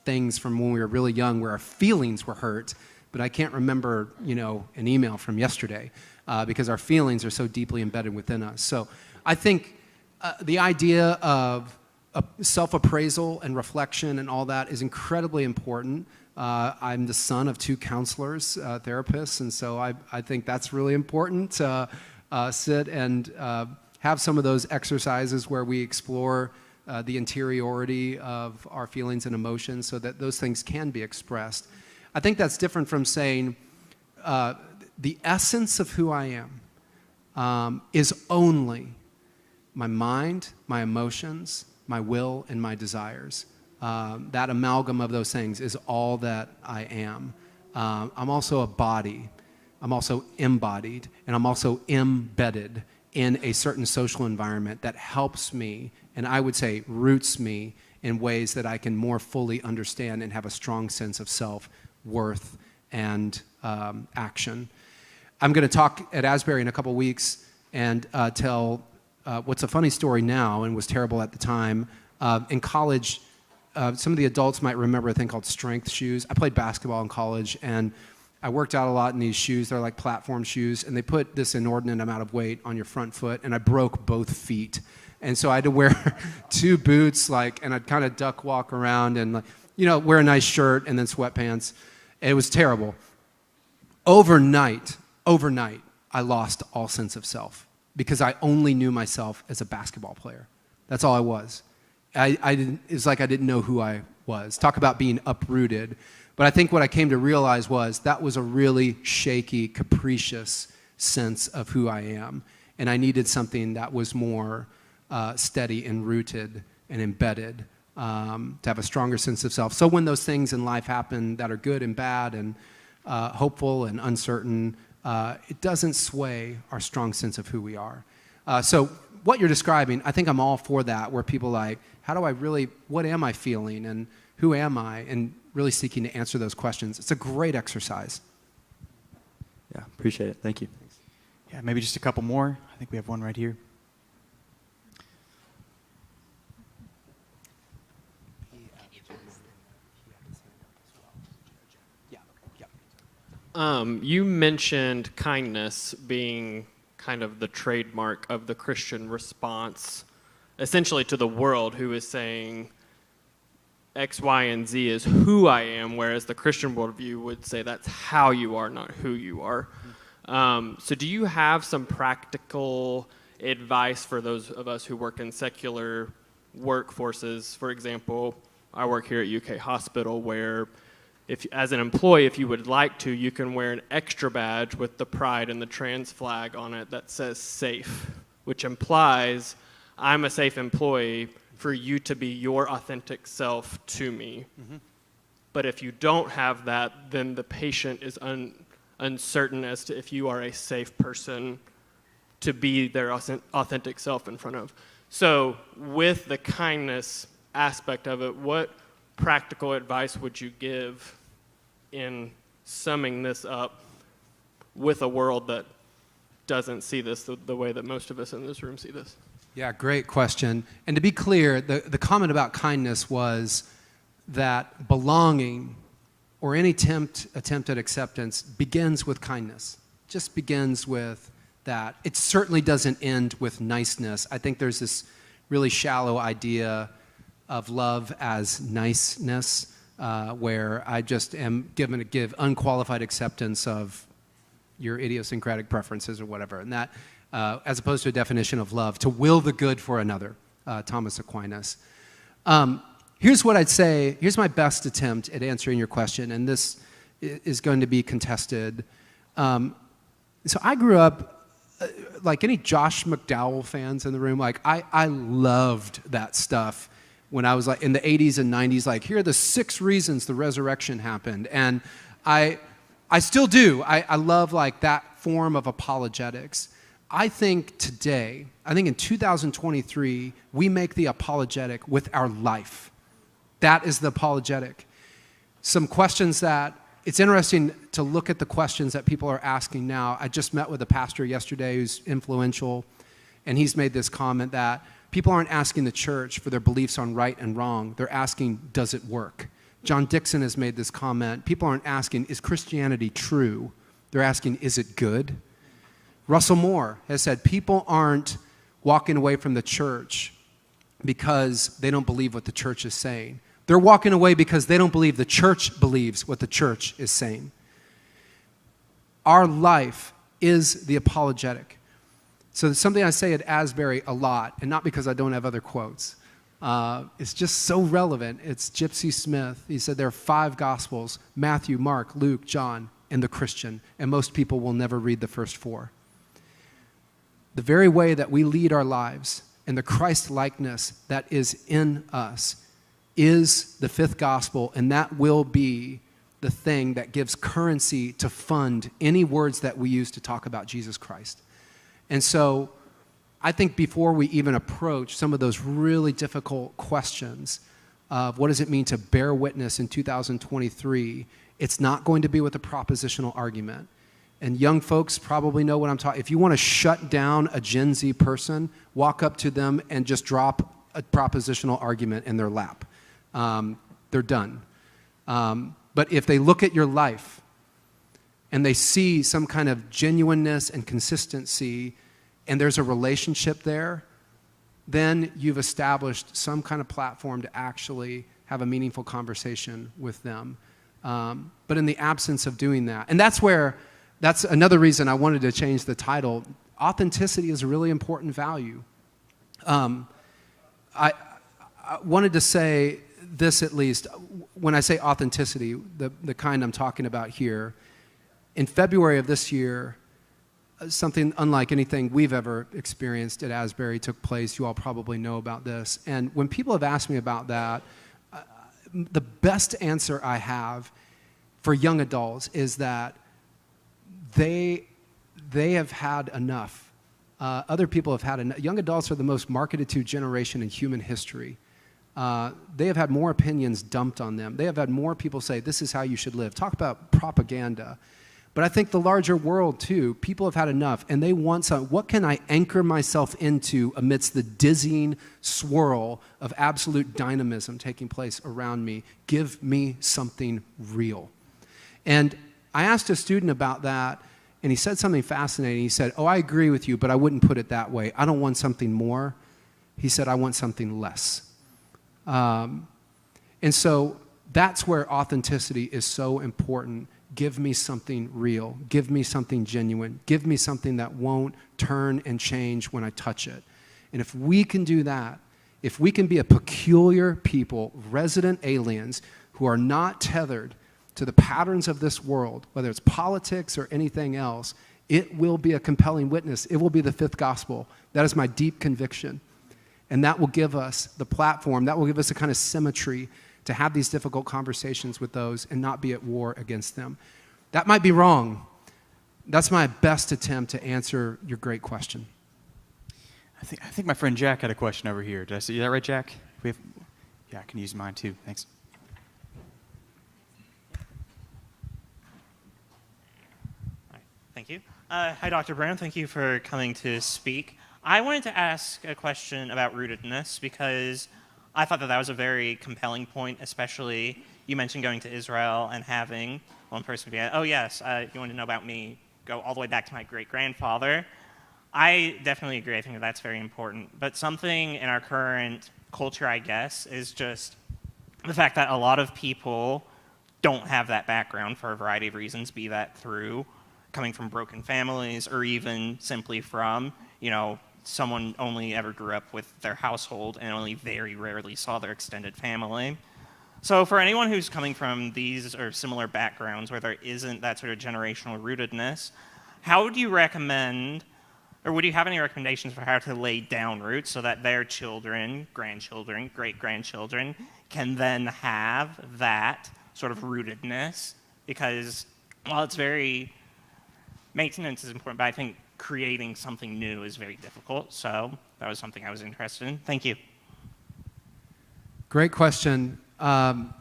things from when we were really young where our feelings were hurt, but I can't remember, an email from yesterday because our feelings are so deeply embedded within us. So I think the idea of self-appraisal and reflection and all that is incredibly important. I'm the son of 2 counselors, therapists, and so I think that's really important to sit and have some of those exercises where we explore the interiority of our feelings and emotions so that those things can be expressed. I think that's different from saying the essence of who I am is only my mind, my emotions, my will, and my desires. That amalgam of those things is all that I am. I'm also a body. I'm also embodied, and I'm also embedded in a certain social environment that helps me, and I would say roots me in ways that I can more fully understand and have a strong sense of self, worth, and action. I'm going to talk at Asbury in a couple weeks and tell what's a funny story now and was terrible at the time. In college, some of the adults might remember a thing called strength shoes. I played basketball in college, and I worked out a lot in these shoes. They're like platform shoes, and they put this inordinate amount of weight on your front foot, and I broke both feet. And so I had to wear 2 boots, and I'd kind of duck walk around and, wear a nice shirt and then sweatpants. It was terrible. Overnight, I lost all sense of self because I only knew myself as a basketball player. That's all I was. It's like I didn't know who I was. Talk about being uprooted. But I think what I came to realize was that was a really shaky, capricious sense of who I am. And I needed something that was more steady and rooted and embedded to have a stronger sense of self. So when those things in life happen that are good and bad and hopeful and uncertain, it doesn't sway our strong sense of who we are. So what you're describing, I think I'm all for that, where people what am I feeling and who am I? And really seeking to answer those questions. It's a great exercise. Yeah, appreciate it. Thank you. Yeah, maybe just a couple more. I think we have one right here. You mentioned kindness being kind of the trademark of the Christian response, essentially to the world who is saying X, Y, and Z is who I am, whereas the Christian worldview would say that's how you are, not who you are. So do you have some practical advice for those of us who work in secular workforces? For example, I work here at UK Hospital where as an employee, if you would like to, you can wear an extra badge with the pride and the trans flag on it that says safe, which implies I'm a safe employee for you to be your authentic self to me. Mm-hmm. But if you don't have that, then the patient is uncertain as to if you are a safe person to be their authentic self in front of. So with the kindness aspect of it, what practical advice would you give in summing this up with a world that doesn't see this the way that most of us in this room see this? Yeah, great question. And to be clear, the comment about kindness was that belonging or any attempt at acceptance begins with kindness. Just begins with that. It certainly doesn't end with niceness. I think there's this really shallow idea of love as niceness, where I just am given to give unqualified acceptance of your idiosyncratic preferences or whatever. And that, as opposed to a definition of love, to will the good for another, Thomas Aquinas. Here's what I'd say. Here's my best attempt at answering your question, and this is going to be contested. So I grew up, like any Josh McDowell fans in the room, I loved that stuff when I was in the 80s and 90s, here are the 6 reasons the resurrection happened. And I still do. I love that form of apologetics. I think today, in 2023, we make the apologetic with our life. That is the apologetic. Some questions it's interesting to look at the questions that people are asking now. I just met with a pastor yesterday who's influential, and he's made this comment that people aren't asking the church for their beliefs on right and wrong. They're asking, does it work? John Dixon has made this comment. People aren't asking, is Christianity true? They're asking, is it good? Russell Moore has said, people aren't walking away from the church because they don't believe what the church is saying. They're walking away because they don't believe the church believes what the church is saying. Our life is the apologetic. So it's something I say at Asbury a lot, and not because I don't have other quotes. It's just so relevant. It's Gypsy Smith. He said there are 5 Gospels, Matthew, Mark, Luke, John, and the Christian, and most people will never read the first 4. The very way that we lead our lives and the Christ-likeness that is in us is the 5th Gospel, and that will be the thing that gives currency to fund any words that we use to talk about Jesus Christ. And so I think before we even approach some of those really difficult questions of what does it mean to bear witness in 2023, it's not going to be with a propositional argument. And young folks probably know what I'm talking. If you want to shut down a Gen Z person, walk up to them and just drop a propositional argument in their lap. They're done. But if they look at your life and they see some kind of genuineness and consistency, and there's a relationship there, then you've established some kind of platform to actually have a meaningful conversation with them. But in the absence of doing that, and that's another reason I wanted to change the title. Authenticity is a really important value. I wanted to say this at least. When I say authenticity, the kind I'm talking about here, in February of this year, something unlike anything we've ever experienced at Asbury took place. You all probably know about this. And when people have asked me about that, the best answer I have for young adults is that they have had enough. Other people have had enough. Young adults are the most marketed to generation in human history. They have had more opinions dumped on them. They have had more people say, this is how you should live. Talk about propaganda. But I think the larger world, too, people have had enough, and they want something. What can I anchor myself into amidst the dizzying swirl of absolute dynamism taking place around me? Give me something real. And I asked a student about that, and he said something fascinating. He said, I agree with you, but I wouldn't put it that way. I don't want something more. He said, I want something less. And so that's where authenticity is so important. Give me something real. Give me something genuine. Give me something that won't turn and change when I touch it. And if we can do that, if we can be a peculiar people, resident aliens, who are not tethered to the patterns of this world, whether it's politics or anything else, it will be a compelling witness. It will be the fifth gospel. That is my deep conviction. And that will give us the platform, that will give us a kind of symmetry to have these difficult conversations with those and not be at war against them. That might be wrong. That's my best attempt to answer your great question. I think my friend Jack had a question over here. Did I see that right, Jack? Yeah, I can use mine too. Thanks. Thank you. Hi, Dr. Brown. Thank you for coming to speak. I wanted to ask a question about rootedness because I thought that was a very compelling point, especially you mentioned going to Israel and having one person be, oh yes, you want to know about me, go all the way back to my great-grandfather. I definitely agree. I think that's very important. But something in our current culture, I guess, is just the fact that a lot of people don't have that background for a variety of reasons, be that through coming from broken families or even simply from, someone only ever grew up with their household and only very rarely saw their extended family. So for anyone who's coming from these or similar backgrounds where there isn't that sort of generational rootedness, how would you recommend, or would you have any recommendations for how to lay down roots so that their children, grandchildren, great-grandchildren can then have that sort of rootedness? Because while it's maintenance is important, but I think creating something new is very difficult. So that was something I was interested in. Thank you. Great question. I'm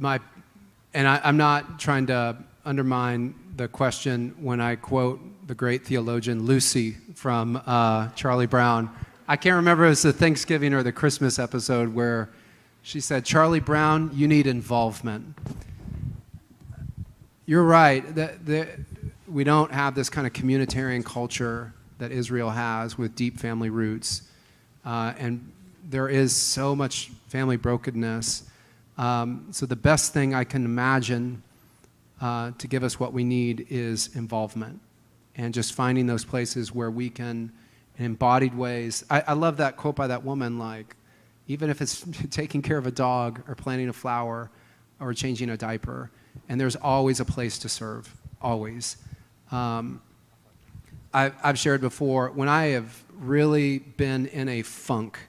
not trying to undermine the question when I quote the great theologian Lucy from Charlie Brown. I can't remember if it was the Thanksgiving or the Christmas episode where she said, Charlie Brown, you need involvement. You're right. We don't have this kind of communitarian culture that Israel has with deep family roots. And there is so much family brokenness. So the best thing I can imagine to give us what we need is involvement and just finding those places where we can, in embodied ways. I love that quote by that woman, like, even if it's taking care of a dog or planting a flower or changing a diaper, and there's always a place to serve, always. I've shared before, when I have really been in a funk,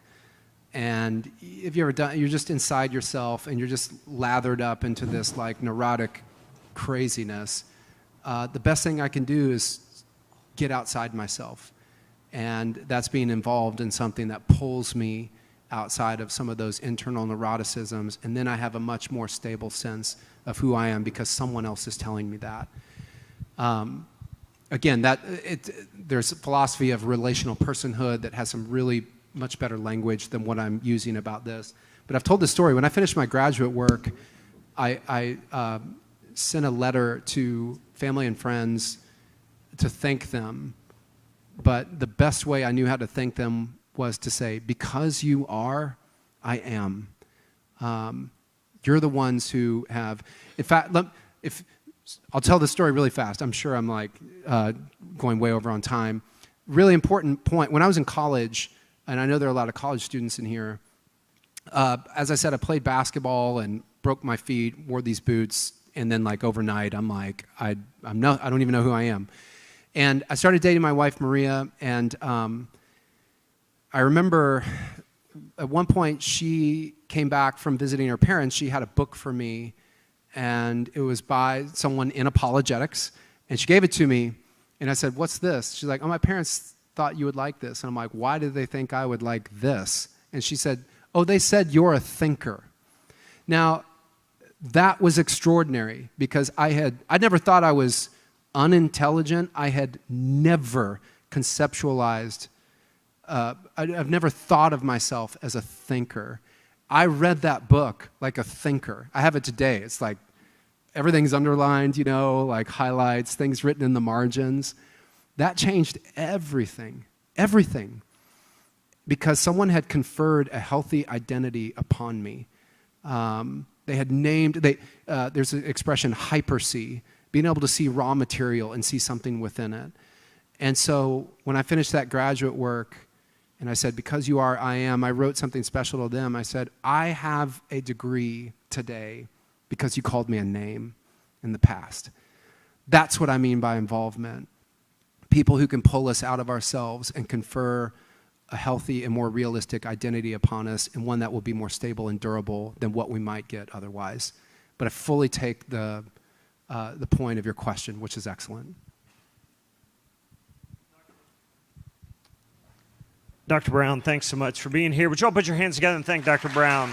and if you ever done, you're just inside yourself and you're just lathered up into this like neurotic craziness, the best thing I can do is get outside myself. And that's being involved in something that pulls me outside of some of those internal neuroticisms, and then I have a much more stable sense of who I am because someone else is telling me that. Again, there's a philosophy of relational personhood that has some really much better language than what I'm using about this. But I've told this story. When I finished my graduate work, I sent a letter to family and friends to thank them. But the best way I knew how to thank them was to say, because you are, I am. You're the ones who have, in fact, I'll tell this story really fast. I'm sure I'm going way over on time. Really important point. When I was in college, and I know there are a lot of college students in here, as I said, I played basketball and broke my feet, wore these boots, and then overnight, I'm like, I don't even know who I am. And I started dating my wife, Maria, and I remember at one point she came back from visiting her parents. She had a book for me, and it was by someone in apologetics, and she gave it to me, and I said, what's this? She's like, oh, my parents thought you would like this. And I'm like, why did they think I would like this? And she said, oh, they said you're a thinker. Now, that was extraordinary because I'd never thought I was unintelligent. I had never conceptualized, I've never thought of myself as a thinker. I read that book like a thinker. I have it today. It's like everything's underlined, like highlights, things written in the margins. That changed everything, everything, because someone had conferred a healthy identity upon me. They had named, there's an expression, hypersee, being able to see raw material and see something within it. And so when I finished that graduate work, and I said, because you are, I am, I wrote something special to them. I said, I have a degree today because you called me a name in the past. That's what I mean by involvement. People who can pull us out of ourselves and confer a healthy and more realistic identity upon us, and one that will be more stable and durable than what we might get otherwise. But I fully take the point of your question, which is excellent. Dr. Brown, thanks so much for being here. Would you all put your hands together and thank Dr. Brown?